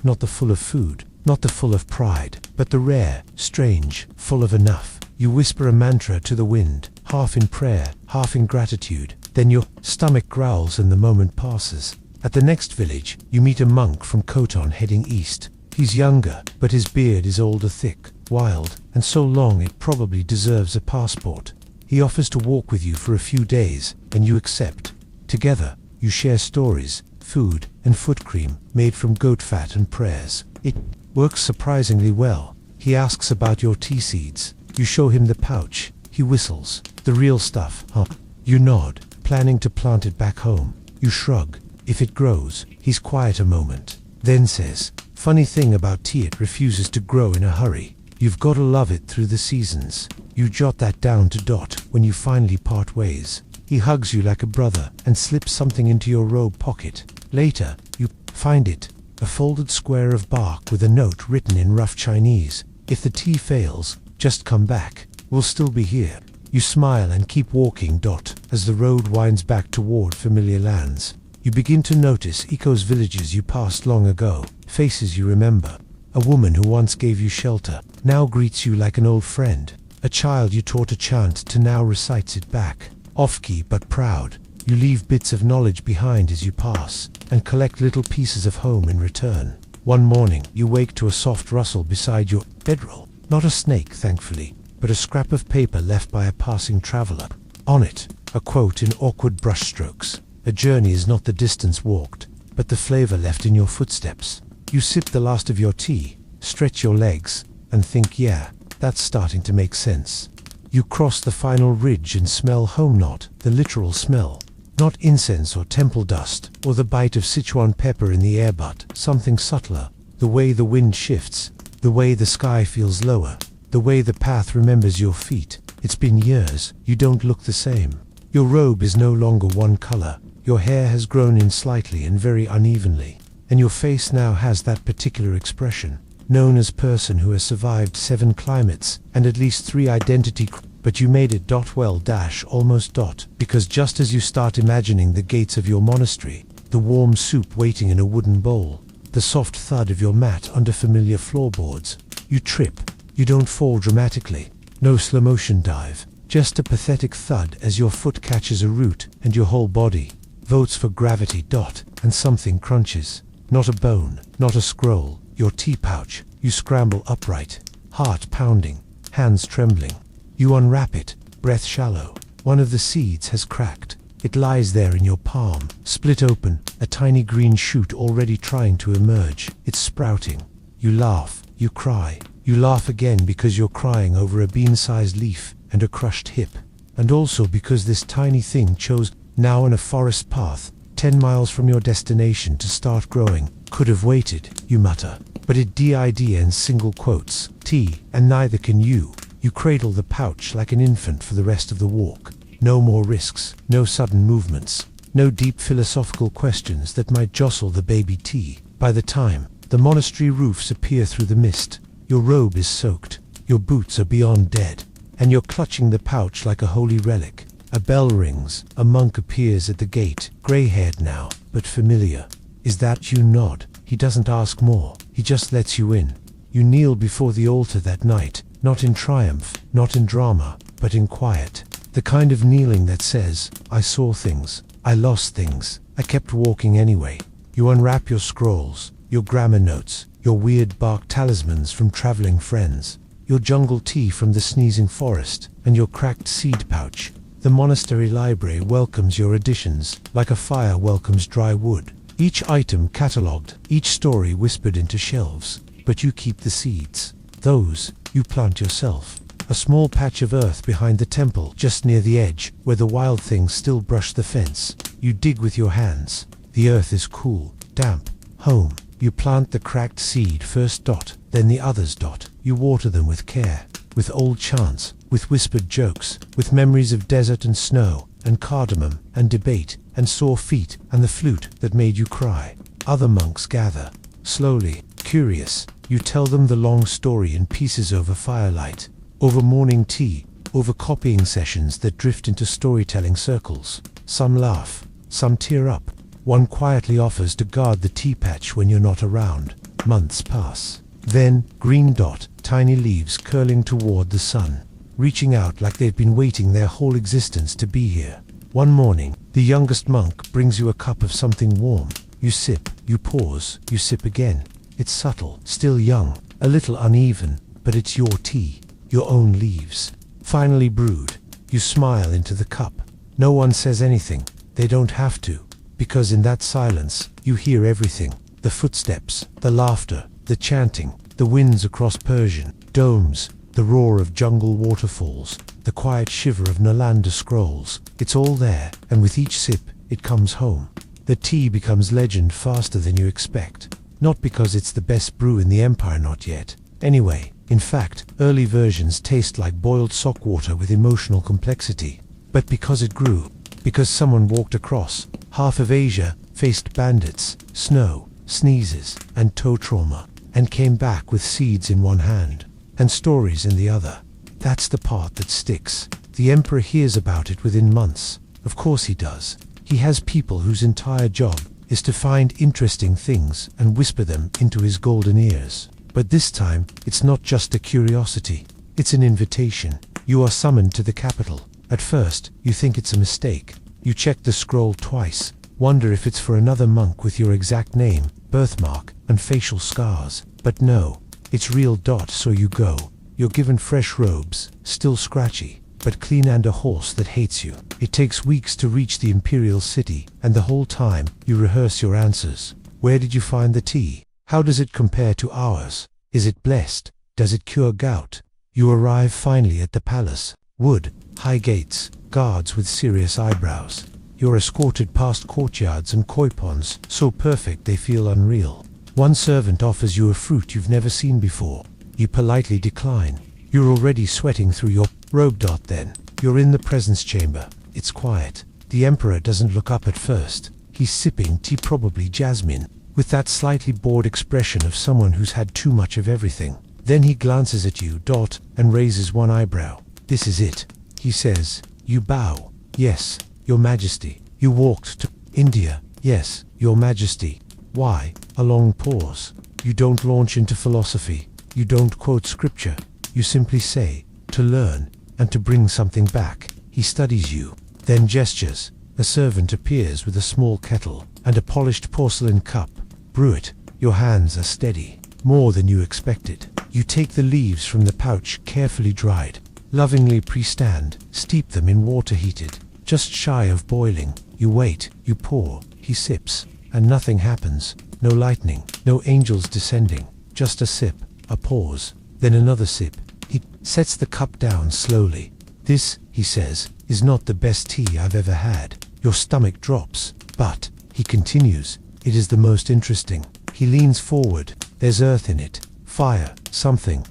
Speaker 1: Not the full of food, not the full of pride, but the rare, strange, full of enough. You whisper a mantra to the wind, half in prayer, half in gratitude. Then your stomach growls and the moment passes. At the next village, you meet a monk from Khotan heading east. He's younger, but his beard is older, thick, wild, and so long it probably deserves a passport. He offers to walk with you for a few days, and you accept. Together, you share stories, food, and foot cream made from goat fat and prayers. It works surprisingly well. He asks about your tea seeds. You show him the pouch. He whistles. The real stuff, huh? You nod, planning to plant it back home. You shrug. If it grows, he's quiet a moment, then says, funny thing about tea, it refuses to grow in a hurry. You've got to love it through the seasons. You jot that down to when you finally part ways. He hugs you like a brother and slips something into your robe pocket. Later, you find it. A folded square of bark with a note written in rough Chinese. If the tea fails, just come back. We'll still be here. You smile and keep walking. As the road winds back toward familiar lands, you begin to notice echoes, villages you passed long ago, faces you remember. A woman who once gave you shelter now greets you like an old friend. A child you taught a chant to now recites it back. Off-key but proud, you leave bits of knowledge behind as you pass, and collect little pieces of home in return. One morning, you wake to a soft rustle beside your bedroll. Not a snake, thankfully, but a scrap of paper left by a passing traveler. On it, a quote in awkward brushstrokes. A journey is not the distance walked, but the flavor left in your footsteps. You sip the last of your tea, stretch your legs, and think, yeah, that's starting to make sense. You cross the final ridge and smell home, not the literal smell. Not incense or temple dust, or the bite of Sichuan pepper in the air, but something subtler. The way the wind shifts, the way the sky feels lower, the way the path remembers your feet. It's been years, you don't look the same. Your robe is no longer one color. Your hair has grown in slightly and very unevenly, and your face now has that particular expression, known as person who has survived 7 climates and at least 3 identity. But you made it. Well, almost. Because just as you start imagining the gates of your monastery, the warm soup waiting in a wooden bowl, the soft thud of your mat under familiar floorboards, you trip. You don't fall dramatically. No slow motion dive. Just a pathetic thud as your foot catches a root and your whole body votes for gravity. And something crunches. Not a bone, not a scroll. Your tea pouch. You scramble upright, heart pounding, hands trembling. You unwrap it, breath shallow. One of the seeds has cracked. It lies there in your palm, split open, a tiny green shoot already trying to emerge. It's sprouting. You laugh, you cry. You laugh again because you're crying over a bean-sized leaf and a crushed hip. And also because this tiny thing chose. Now on a forest path, 10 miles from your destination to start growing. Could have waited, you mutter. But it did in single quotes. Tea, and neither can you. You cradle the pouch like an infant for the rest of the walk. No more risks, no sudden movements, no deep philosophical questions that might jostle the baby tea. By the time the monastery roofs appear through the mist, your robe is soaked, your boots are beyond dead, and you're clutching the pouch like a holy relic. A bell rings, a monk appears at the gate, grey-haired now, but familiar. Is that you? Nod. He doesn't ask more, he just lets you in. You kneel before the altar that night, not in triumph, not in drama, but in quiet. The kind of kneeling that says, I saw things, I lost things, I kept walking anyway. You unwrap your scrolls, your grammar notes, your weird bark talismans from traveling friends, your jungle tea from the sneezing forest, and your cracked seed pouch. The monastery library welcomes your additions, like a fire welcomes dry wood. Each item catalogued, each story whispered into shelves, but you keep the seeds. Those, you plant yourself. A small patch of earth behind the temple, just near the edge, where the wild things still brush the fence. You dig with your hands. The earth is cool, damp, home. You plant the cracked seed first, then the others. You water them with care, with old chants, with whispered jokes, with memories of desert and snow, and cardamom, and debate, and sore feet, and the flute that made you cry. Other monks gather. Slowly, curious, you tell them the long story in pieces over firelight, over morning tea, over copying sessions that drift into storytelling circles. Some laugh, some tear up. One quietly offers to guard the tea patch when you're not around. Months pass. Then, green dot, tiny leaves curling toward the sun, reaching out like they've been waiting their whole existence to be here. One morning, the youngest monk brings you a cup of something warm. You sip, you pause, you sip again. It's subtle, still young, a little uneven, but it's your tea, your own leaves. Finally brewed, you smile into the cup. No one says anything, they don't have to, because in that silence, you hear everything. The footsteps, the laughter, the chanting, the winds across Persian domes, the roar of jungle waterfalls, the quiet shiver of Nalanda scrolls. It's all there, and with each sip, it comes home. The tea becomes legend faster than you expect. Not because it's the best brew in the empire, not yet. Anyway, in fact, early versions taste like boiled sock water with emotional complexity. But because it grew, because someone walked across half of Asia, faced bandits, snow, sneezes, and toe trauma, and came back with seeds in one hand, and stories in the other. That's the part that sticks. The emperor hears about it within months. Of course he does. He has people whose entire job is to find interesting things and whisper them into his golden ears. But this time, it's not just a curiosity. It's an invitation. You are summoned to the capital. At first, you think it's a mistake. You check the scroll twice, wonder if it's for another monk with your exact name, birthmark, and facial scars. But no, it's real. So you go. You're given fresh robes, still scratchy, but clean, and a horse that hates you. It takes weeks to reach the imperial city, and the whole time, you rehearse your answers. Where did you find the tea? How does it compare to ours? Is it blessed? Does it cure gout? You arrive finally at the palace. Wood, high gates, guards with serious eyebrows. You're escorted past courtyards and koi ponds, so perfect they feel unreal. One servant offers you a fruit you've never seen before. You politely decline. You're already sweating through your robe. Then, you're in the presence chamber. It's quiet. The emperor doesn't look up at first. He's sipping tea, probably jasmine, with that slightly bored expression of someone who's had too much of everything. Then he glances at you, and raises one eyebrow. This is it, he says. You bow. Yes, your majesty. You walked to India. Yes, your majesty. Why? A long pause. You don't launch into philosophy. You don't quote scripture. You simply say, to learn, and to bring something back. He studies you, then gestures. A servant appears with a small kettle, and a polished porcelain cup. Brew it. Your hands are steady, more than you expected. You take the leaves from the pouch, carefully dried, lovingly pre-stand, steep them in water heated, just shy of boiling. You wait, you pour, he sips, and nothing happens. No lightning, no angels descending, just a sip, a pause, then another sip. He sets the cup down slowly. This, he says, is not the best tea I've ever had. Your stomach drops, but, He continues, it is the most interesting. He leans forward. There's earth in it. Fire. Something. ...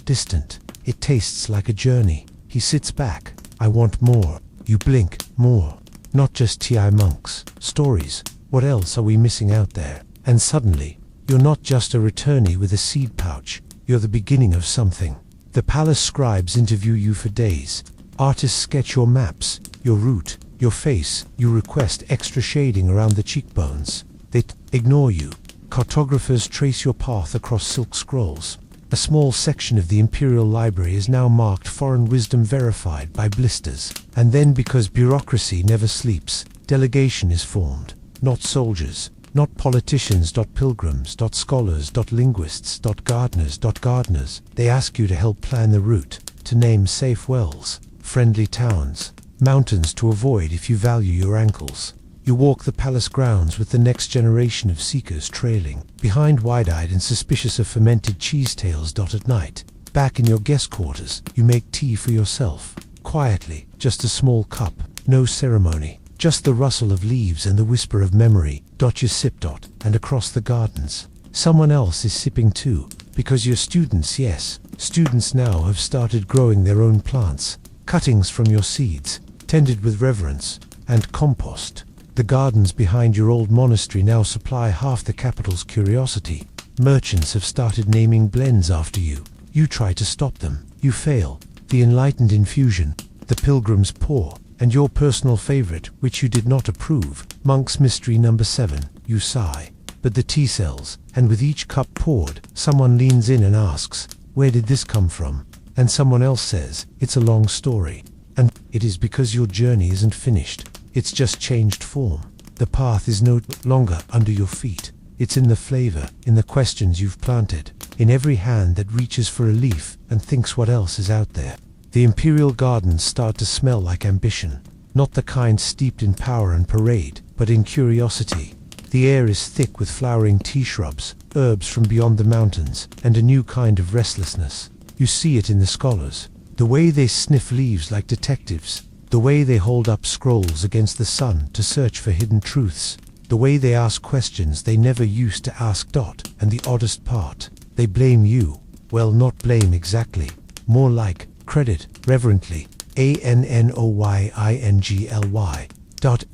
Speaker 1: Distant. It tastes like a journey. He sits back. I want more. You blink. More. Not just TI monks. Stories. What else are we missing out there? And suddenly, you're not just a returnee with a seed pouch. You're the beginning of something. The palace scribes interview you for days. Artists sketch your maps, your route, your face. You request extra shading around the cheekbones. They ignore you. Cartographers trace your path across silk scrolls. A small section of the Imperial Library is now marked Foreign Wisdom Verified by blisters. And then, because bureaucracy never sleeps, delegation is formed. Not soldiers, not politicians. Pilgrims, scholars, linguists, gardeners. They ask you to help plan the route, to name safe wells, friendly towns, mountains to avoid if you value your ankles. You walk the palace grounds with the next generation of seekers trailing, behind wide-eyed and suspicious of fermented cheese tails. At night, back in your guest quarters, you make tea for yourself, quietly, just a small cup, no ceremony, just the rustle of leaves and the whisper of memory. You sip. And across the gardens, someone else is sipping too, because your students, yes, students now have started growing their own plants, cuttings from your seeds, tended with reverence, and compost. The gardens behind your old monastery now supply half the capital's curiosity. Merchants have started naming blends after you. You try to stop them. You fail. The enlightened infusion, the pilgrims pour, and your personal favorite, which you did not approve, Monk's Mystery number 7, you sigh. But the tea sells, and with each cup poured, someone leans in and asks, where did this come from? And someone else says, it's a long story. And it is because your journey isn't finished. It's just changed form. The path is no longer under your feet. It's in the flavor, in the questions you've planted, in every hand that reaches for a leaf and thinks what else is out there. The imperial gardens start to smell like ambition, not the kind steeped in power and parade, but in curiosity. The air is thick with flowering tea shrubs, herbs from beyond the mountains, and a new kind of restlessness. You see it in the scholars, the way they sniff leaves like detectives, the way they hold up scrolls against the sun to search for hidden truths, the way they ask questions they never used to ask. And the oddest part, they blame you. Well, not blame exactly, more like credit, reverently, ANNOYINGLY.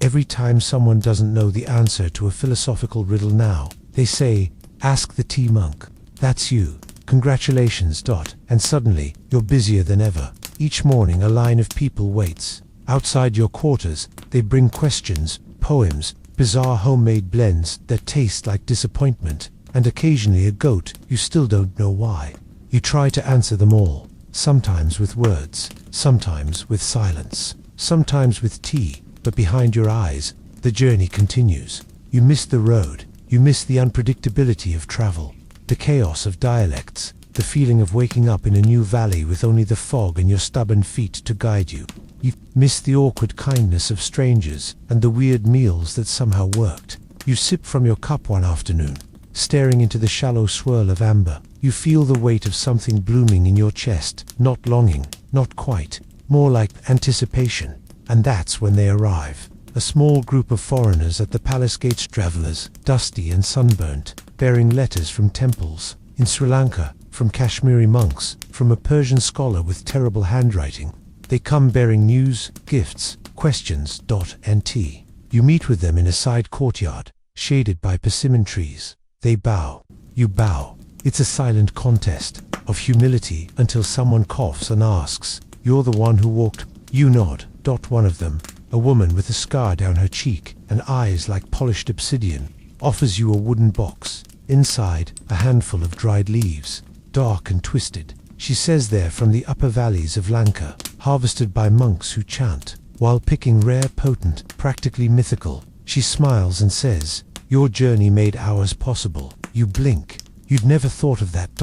Speaker 1: Every time someone doesn't know the answer to a philosophical riddle now, they say, ask the tea monk. That's you. Congratulations. And suddenly, you're busier than ever. Each morning a line of people waits. Outside your quarters, they bring questions, poems, bizarre homemade blends that taste like disappointment, and occasionally a goat you still don't know why. You try to answer them all. Sometimes with words, sometimes with silence, sometimes with tea, but behind your eyes, the journey continues. You miss the road, you miss the unpredictability of travel, the chaos of dialects, the feeling of waking up in a new valley with only the fog and your stubborn feet to guide you. You miss the awkward kindness of strangers and the weird meals that somehow worked. You sip from your cup one afternoon, staring into the shallow swirl of amber. You feel the weight of something blooming in your chest, not longing, not quite, more like anticipation. And that's when they arrive. A small group of foreigners at the palace gates, travelers, dusty and sunburnt, bearing letters from temples. In Sri Lanka, from Kashmiri monks, from a Persian scholar with terrible handwriting. They come bearing news, gifts, questions. And tea. You meet with them in a side courtyard, shaded by persimmon trees. They bow. You bow. It's a silent contest of humility until someone coughs and asks, you're the one who walked? You nod. One of them, a woman with a scar down her cheek and eyes like polished obsidian, offers you a wooden box. Inside, a handful of dried leaves, dark and twisted. She says they're from the upper valleys of Lanka, harvested by monks who chant. While picking rare, potent, practically mythical, she smiles and says, your journey made ours possible. You blink. You'd never thought of that.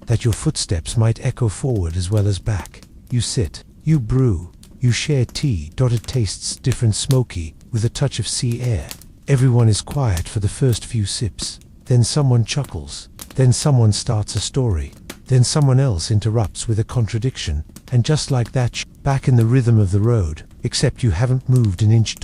Speaker 1: That your footsteps might echo forward as well as back. You sit. You brew. You share tea. It tastes different, smoky, with a touch of sea air. Everyone is quiet for the first few sips. Then someone chuckles. Then someone starts a story. Then someone else interrupts with a contradiction. And just like that, back in the rhythm of the road, except you haven't moved an inch.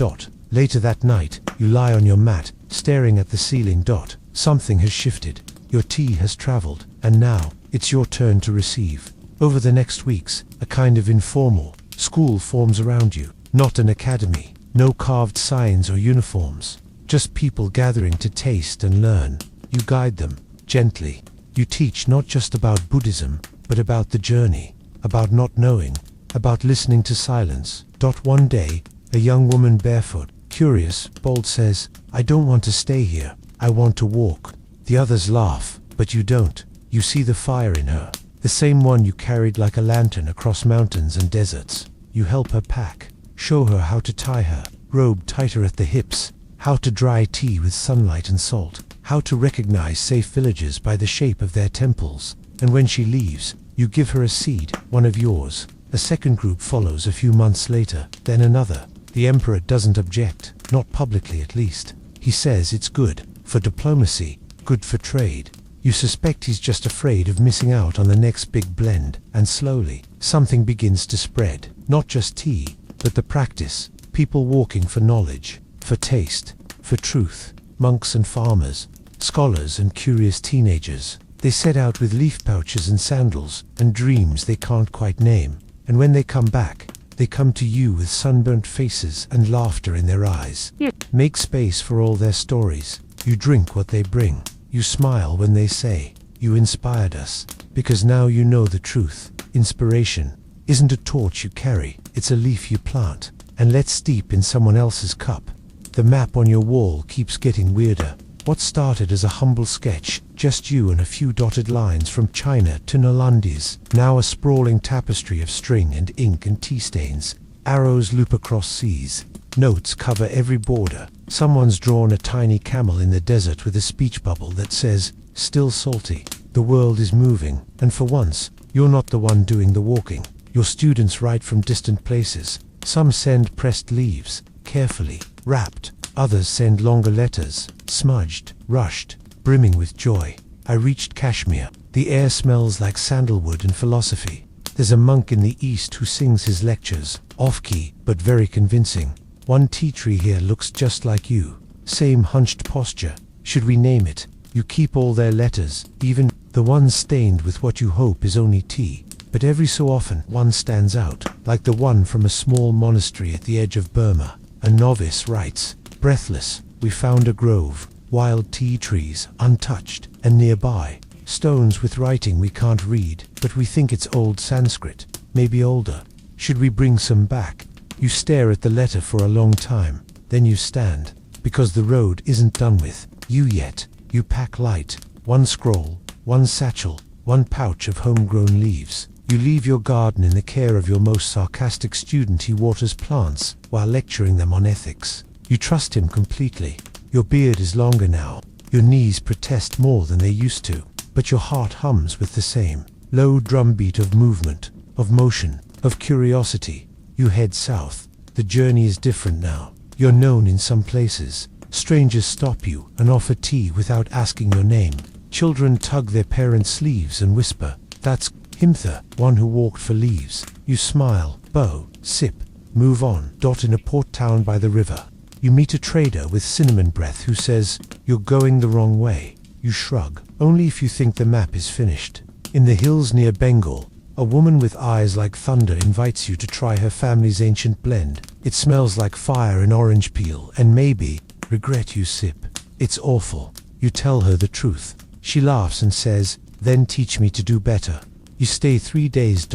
Speaker 1: Later that night, you lie on your mat, staring at the ceiling. Something has shifted. Your tea has traveled, and now, it's your turn to receive. Over the next weeks, a kind of informal school forms around you. Not an academy, no carved signs or uniforms. Just people gathering to taste and learn. You guide them, gently. You teach not just about Buddhism, but about the journey, about not knowing, about listening to silence. One day, a young woman barefoot, curious, bold says, "I don't want to stay here, I want to walk." The others laugh, but you don't. You see the fire in her, the same one you carried like a lantern across mountains and deserts. You help her pack, show her how to tie her robe tighter at the hips, how to dry tea with sunlight and salt, how to recognize safe villages by the shape of their temples. And when she leaves, you give her a seed, one of yours. A second group follows a few months later, then another. The emperor doesn't object, not publicly at least. He says it's good for diplomacy, good for trade. You suspect he's just afraid of missing out on the next big blend, and slowly, something begins to spread. Not just tea, but the practice. People walking for knowledge, for taste, for truth. Monks and farmers, scholars and curious teenagers. They set out with leaf pouches and sandals, and dreams they can't quite name. And when they come back, they come to you with sunburnt faces and laughter in their eyes. Make space for all their stories. You drink what they bring. You smile when they say, "You inspired us," because now you know the truth. Inspiration isn't a torch you carry, it's a leaf you plant and let steep in someone else's cup. The map on your wall keeps getting weirder. What started as a humble sketch, just you and a few dotted lines from China to Nalandis, now a sprawling tapestry of string and ink and tea stains. Arrows loop across seas. Notes cover every border. Someone's drawn a tiny camel in the desert with a speech bubble that says, "Still salty." The world is moving, and for once, you're not the one doing the walking. Your students write from distant places. Some send pressed leaves, carefully wrapped. Others send longer letters, smudged, rushed, brimming with joy. I reached Kashmir. The air smells like sandalwood and philosophy. There's a monk in the east who sings his lectures, off-key, but very convincing. One tea tree here looks just like you. Same hunched posture. Should we name it? You keep all their letters, even the ones stained with what you hope is only tea. But every so often, one stands out, like the one from a small monastery at the edge of Burma. A novice writes, breathless, "We found a grove, wild tea trees, untouched, and nearby, stones with writing we can't read, but we think it's old Sanskrit, maybe older. Should we bring some back?" You stare at the letter for a long time, then you stand, because the road isn't done with you yet. You pack light, one scroll, one satchel, one pouch of homegrown leaves. You leave your garden in the care of your most sarcastic student. He waters plants while lecturing them on ethics. You trust him completely. Your beard is longer now. Your knees protest more than they used to, but your heart hums with the same low drumbeat of movement, of motion, of curiosity. You head south. The journey is different now. You're known in some places. Strangers stop you and offer tea without asking your name. Children tug their parents' sleeves and whisper, "That's Himtha, one who walked for leaves." You smile, bow, sip, move on. In a port town by the river, you meet a trader with cinnamon breath who says, "You're going the wrong way." You shrug, only if you think the map is finished. In the hills near Bengal, a woman with eyes like thunder invites you to try her family's ancient blend. It smells like fire and orange peel, and maybe regret. You sip. It's awful. You tell her the truth. She laughs and says, "Then teach me to do better." You stay 3 days.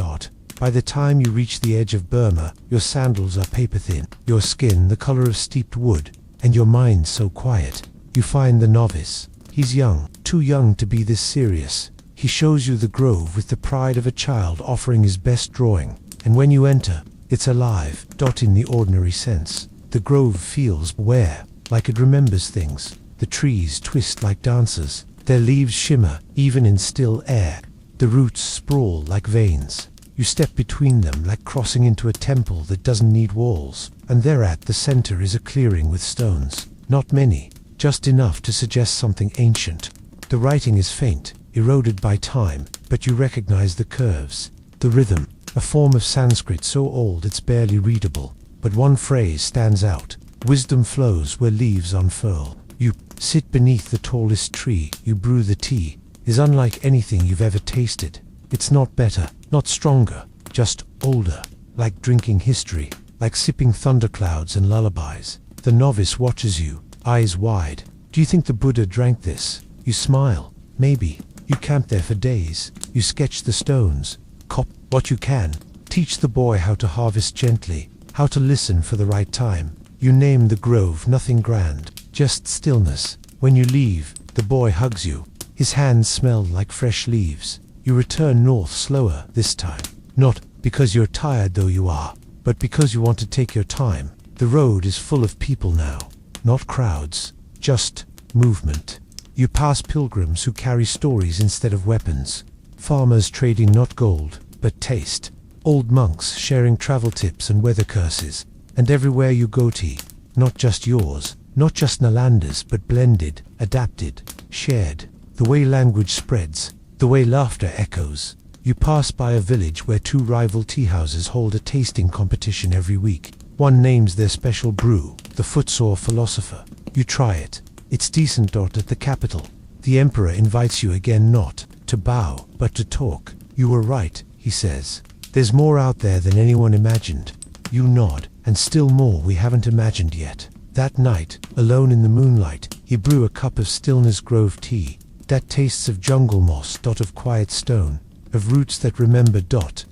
Speaker 1: By the time you reach the edge of Burma, your sandals are paper thin, your skin the color of steeped wood, and your mind so quiet. You find the novice. He's young, too young to be this serious. He shows you the grove with the pride of a child offering his best drawing. And when you enter, it's alive, in the ordinary sense. The grove feels aware, like it remembers things. The trees twist like dancers. Their leaves shimmer, even in still air. The roots sprawl like veins. You step between them like crossing into a temple that doesn't need walls. And there at the center is a clearing with stones. Not many, just enough to suggest something ancient. The writing is faint, eroded by time, but you recognize the curves, the rhythm, a form of Sanskrit so old it's barely readable. But one phrase stands out. Wisdom flows where leaves unfurl. You sit beneath the tallest tree, you brew the tea, is unlike anything you've ever tasted. It's not better, not stronger, just older, like drinking history, like sipping thunderclouds and lullabies. The novice watches you, eyes wide. Do you think the Buddha drank this? You smile. Maybe. You camp there for days. You sketch the stones. Cop what you can. Teach the boy how to harvest gently, how to listen for the right time. You name the grove, nothing grand, just stillness. When you leave, the boy hugs you. His hands smell like fresh leaves. You return north slower this time. Not because you're tired, though you are, but because you want to take your time. The road is full of people now. Not crowds, just movement. You pass pilgrims who carry stories instead of weapons. Farmers trading not gold, but taste. Old monks sharing travel tips and weather curses. And everywhere you go, tea. Not just yours, not just Nalanda's, but blended, adapted, shared. The way language spreads, the way laughter echoes. You pass by a village where two rival tea houses hold a tasting competition every week. One names their special brew, the footsore philosopher. You try it. It's decent. At the capital, the emperor invites you again, not to bow, but to talk. You were right, he says. There's more out there than anyone imagined. You nod, and still more we haven't imagined yet. That night, alone in the moonlight, he brew a cup of Stillness Grove tea, that tastes of jungle moss, of quiet stone, of roots that remember.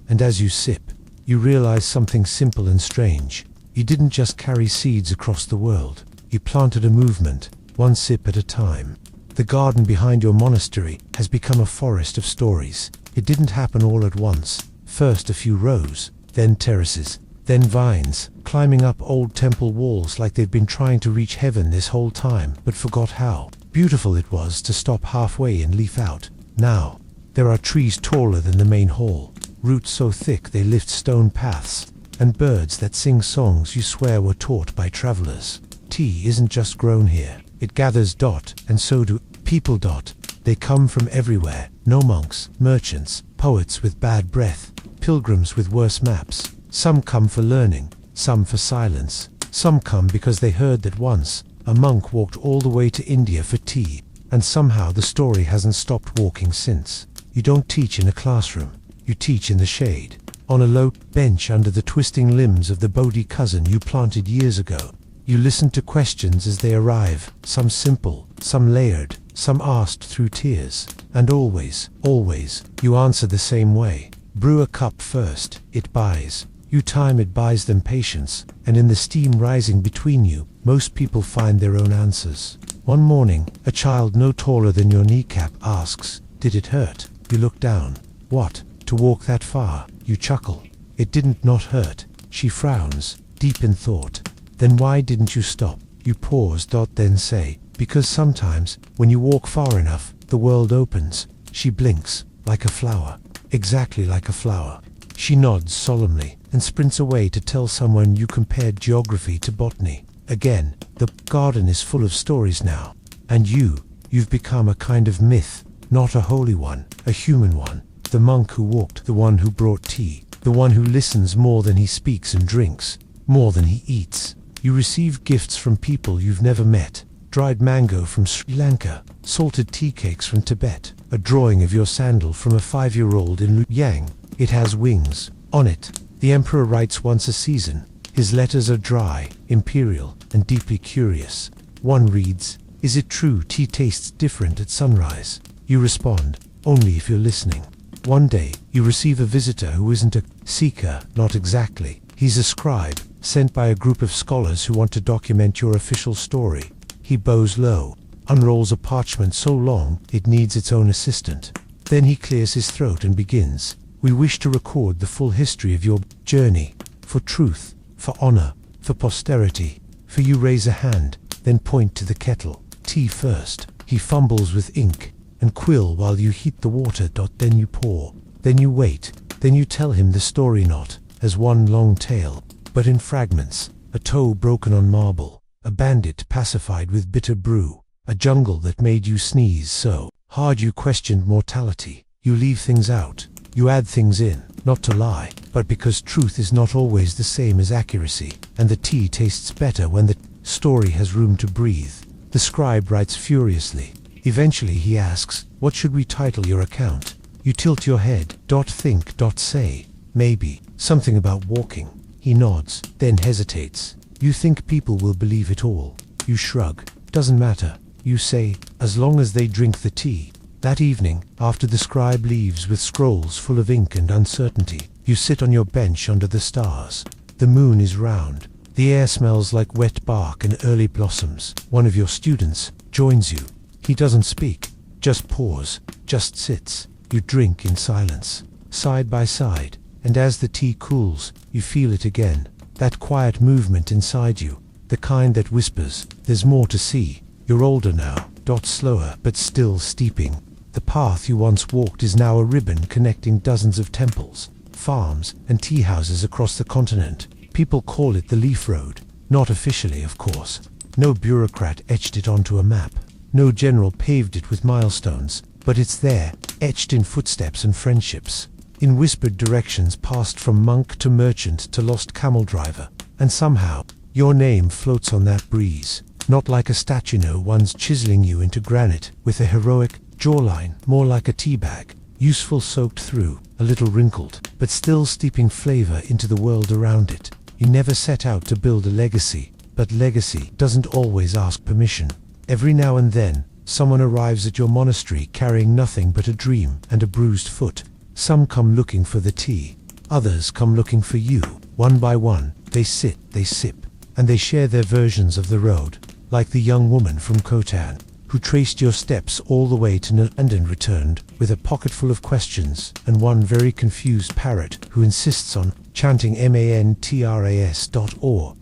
Speaker 1: And as you sip, you realize something simple and strange. You didn't just carry seeds across the world. You planted a movement, one sip at a time. The garden behind your monastery has become a forest of stories. It didn't happen all at once. First a few rows, then terraces, then vines, climbing up old temple walls like they've been trying to reach heaven this whole time, but forgot how beautiful it was to stop halfway and leaf out. Now, there are trees taller than the main hall, roots so thick they lift stone paths, and birds that sing songs you swear were taught by travelers. Tea isn't just grown here, it gathers. And so do people. They come from everywhere. No monks, merchants, poets with bad breath, pilgrims with worse maps. Some come for learning, some for silence. Some come because they heard that once a monk walked all the way to India for tea, and somehow the story hasn't stopped walking since. You don't teach in a classroom, you teach in the shade, on a low bench under the twisting limbs of the Bodhi cousin you planted years ago. You listen to questions as they arrive, some simple, some layered, some asked through tears, and always, you answer the same way. Brew a cup first, it buys you time, it buys them patience, and in the steam rising between you, most people find their own answers. One morning, a child no taller than your kneecap asks, "Did it hurt?" You look down. "What, to walk that far?" You chuckle. "It didn't not hurt." She frowns, deep in thought. "Then why didn't you stop?" You pause. Then say, "Because sometimes, when you walk far enough, the world opens." She blinks, like a flower. Exactly like a flower. She nods solemnly, and sprints away to tell someone you compared geography to botany. Again, the garden is full of stories now. And you've become a kind of myth, not a holy one, a human one. The monk who walked, the one who brought tea, the one who listens more than he speaks and drinks, more than he eats. You receive gifts from people you've never met. Dried mango from Sri Lanka, salted tea cakes from Tibet, a drawing of your sandal from a 5-year-old in Luoyang. It has wings. On it, the emperor writes once a season. His letters are dry, imperial, and deeply curious. One reads, "Is it true tea tastes different at sunrise?" You respond, "Only if you're listening." One day, you receive a visitor who isn't a seeker, not exactly. He's a scribe, sent by a group of scholars who want to document your official story. He bows low, unrolls a parchment so long it needs its own assistant. Then he clears his throat and begins. "We wish to record the full history of your journey, for truth, for honor, for posterity." For you raise a hand, then point to the kettle. "Tea first." He fumbles with ink and quill while you heat the water. Then you pour. Then you wait. Then you tell him the story, not as one long tale, but in fragments. A toe broken on marble, a bandit pacified with bitter brew, a jungle that made you sneeze so hard you questioned mortality. You leave things out. You add things in, not to lie, but because truth is not always the same as accuracy, and the tea tastes better when the story has room to breathe. The scribe writes furiously. Eventually he asks, what should we title your account? You tilt your head, think, say. Maybe, something about walking. He nods, then hesitates. You think people will believe it all. You shrug. Doesn't matter. You say, as long as they drink the tea. That evening, after the scribe leaves with scrolls full of ink and uncertainty, you sit on your bench under the stars. The moon is round. The air smells like wet bark and early blossoms. One of your students joins you. He doesn't speak, just pause, just sits. You drink in silence, side by side, and as the tea cools, you feel it again. That quiet movement inside you, the kind that whispers, there's more to see. You're older now, slower, but still steeping. The path you once walked is now a ribbon connecting dozens of temples, farms, and tea houses across the continent. People call it the Leaf Road. Not officially, of course. No bureaucrat etched it onto a map. No general paved it with milestones. But it's there, etched in footsteps and friendships. In whispered directions passed from monk to merchant to lost camel driver. And somehow, your name floats on that breeze. Not like a statue, no one's chiseling you into granite with a heroic jawline, more like a tea bag. Useful, soaked through, a little wrinkled, but still steeping flavor into the world around it. You never set out to build a legacy, but legacy doesn't always ask permission. Every now and then, someone arrives at your monastery carrying nothing but a dream and a bruised foot. Some come looking for the tea. Others come looking for you. One by one, they sit, they sip, and they share their versions of the road, like the young woman from Khotan, who traced your steps all the way to Nal and returned with a pocket full of questions, and one very confused parrot who insists on chanting mantras.or,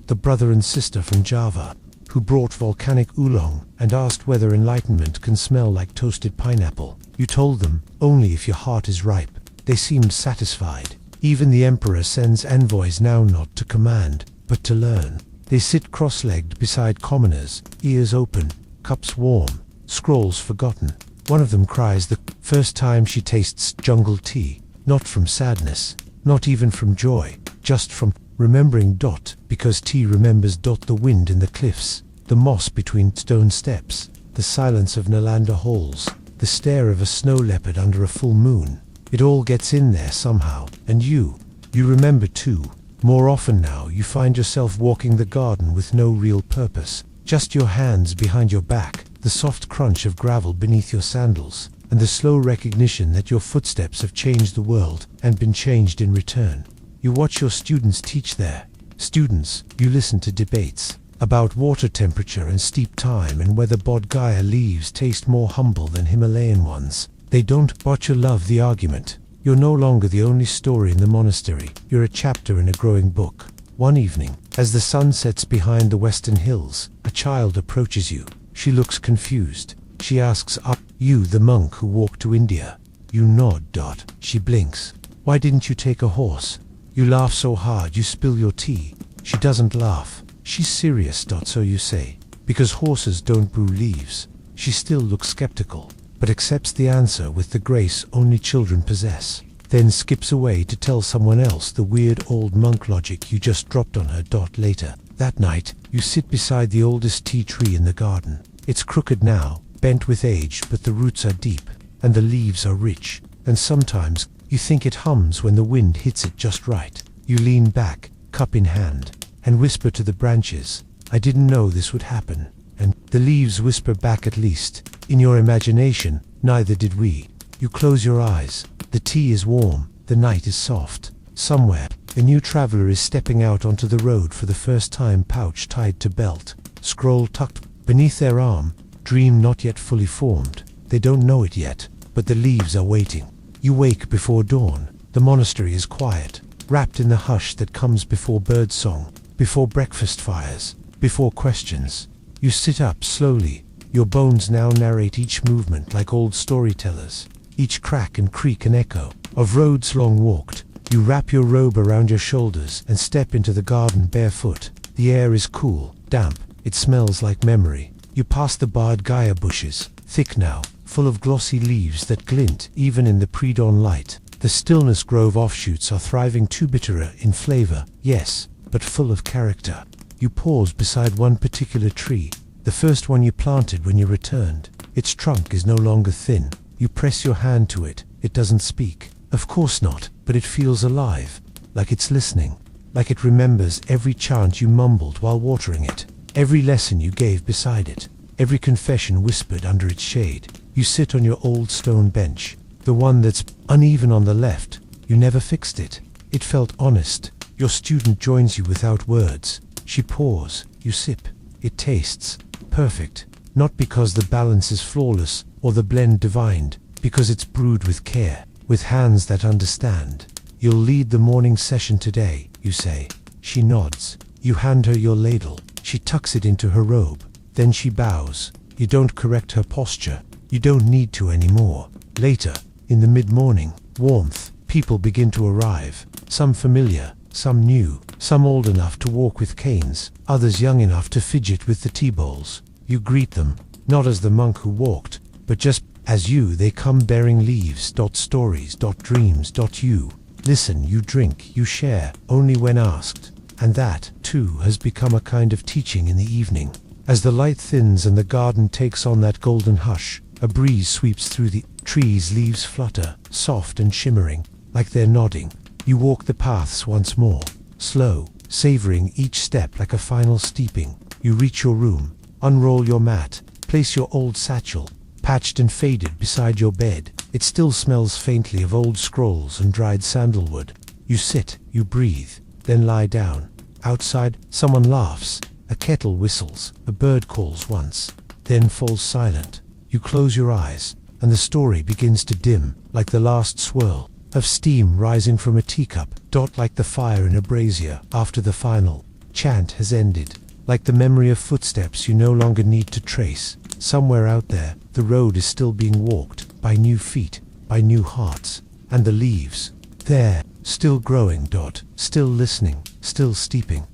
Speaker 1: the brother and sister from Java, who brought volcanic oolong and asked whether enlightenment can smell like toasted pineapple. You told them, only if your heart is ripe. They seemed satisfied. Even the emperor sends envoys now not to command, but to learn. They sit cross-legged beside commoners, ears open, cups warm, scrolls forgotten. One of them cries the first time she tastes jungle tea, not from sadness, not even from joy, just from remembering because tea remembers the wind in the cliffs, the moss between stone steps, the silence of Nalanda halls, the stare of a snow leopard under a full moon. It all gets in there somehow, and you remember too. More often now you find yourself walking the garden with no real purpose, just your hands behind your back, the soft crunch of gravel beneath your sandals, and the slow recognition that your footsteps have changed the world and been changed in return. You watch your students teach there. Students, you listen to debates about water temperature and steep time and whether Bodh Gaya leaves taste more humble than Himalayan ones. They don't, but you love the argument. You're no longer the only story in the monastery. You're a chapter in a growing book. One evening, as the sun sets behind the western hills, a child approaches you. She looks confused. She asks, are you the monk who walked to India? You nod. She blinks. Why didn't you take a horse? You laugh so hard you spill your tea. She doesn't laugh. She's serious. So you say, because horses don't brew leaves. She still looks skeptical, but accepts the answer with the grace only children possess, then skips away to tell someone else the weird old monk logic you just dropped on her. Later, that night, you sit beside the oldest tea tree in the garden. It's crooked now, bent with age, but the roots are deep, and the leaves are rich, and sometimes you think it hums when the wind hits it just right. You lean back, cup in hand, and whisper to the branches, I didn't know this would happen. And the leaves whisper back, at least, in your imagination, neither did we. You close your eyes. The tea is warm, the night is soft. Somewhere, a new traveler is stepping out onto the road for the first time, pouch tied to belt, scroll tucked beneath their arm, dream not yet fully formed. They don't know it yet, but the leaves are waiting. You wake before dawn. The monastery is quiet, wrapped in the hush that comes before birdsong, before breakfast fires, before questions. You sit up slowly. Your bones now narrate each movement like old storytellers, each crack and creak an echo of roads long walked. You wrap your robe around your shoulders and step into the garden barefoot. The air is cool, damp, it smells like memory. You pass the Bodh Gaya bushes, thick now, full of glossy leaves that glint even in the pre-dawn light. The Stillness Grove offshoots are thriving, too bitterer in flavor, yes, but full of character. You pause beside one particular tree, the first one you planted when you returned. Its trunk is no longer thin. You press your hand to it. It doesn't speak. Of course not, but it feels alive, like it's listening, like it remembers every chant you mumbled while watering it, every lesson you gave beside it, every confession whispered under its shade. You sit on your old stone bench, the one that's uneven on the left. You never fixed it. It felt honest. Your student joins you without words. She pours. You sip. It tastes perfect, not because the balance is flawless or the blend divined, because it's brewed with care, with hands that understand. You'll lead the morning session today, you say. She nods. You hand her your ladle. She tucks it into her robe. Then she bows. You don't correct her posture. You don't need to anymore. Later, in the mid-morning, warmth, people begin to arrive. Some familiar, some new, some old enough to walk with canes, others young enough to fidget with the tea bowls. You greet them, not as the monk who walked, but just as you. They come bearing leaves, stories, dreams, you. Listen, you drink, you share, only when asked. And that, too, has become a kind of teaching in the evening. As the light thins and the garden takes on that golden hush, a breeze sweeps through the trees, leaves flutter, soft and shimmering, like they're nodding. You walk the paths once more, slow, savoring each step like a final steeping. You reach your room, unroll your mat, place your old satchel, patched and faded, beside your bed. It still smells faintly of old scrolls and dried sandalwood. You sit, you breathe, then lie down. Outside, someone laughs, a kettle whistles, a bird calls once, then falls silent. You close your eyes, and the story begins to dim, like the last swirl of steam rising from a teacup, like the fire in a brazier after the final chant has ended, like the memory of footsteps you no longer need to trace. Somewhere out there, the road is still being walked, by new feet, by new hearts, and the leaves, there, still growing, still listening, still steeping.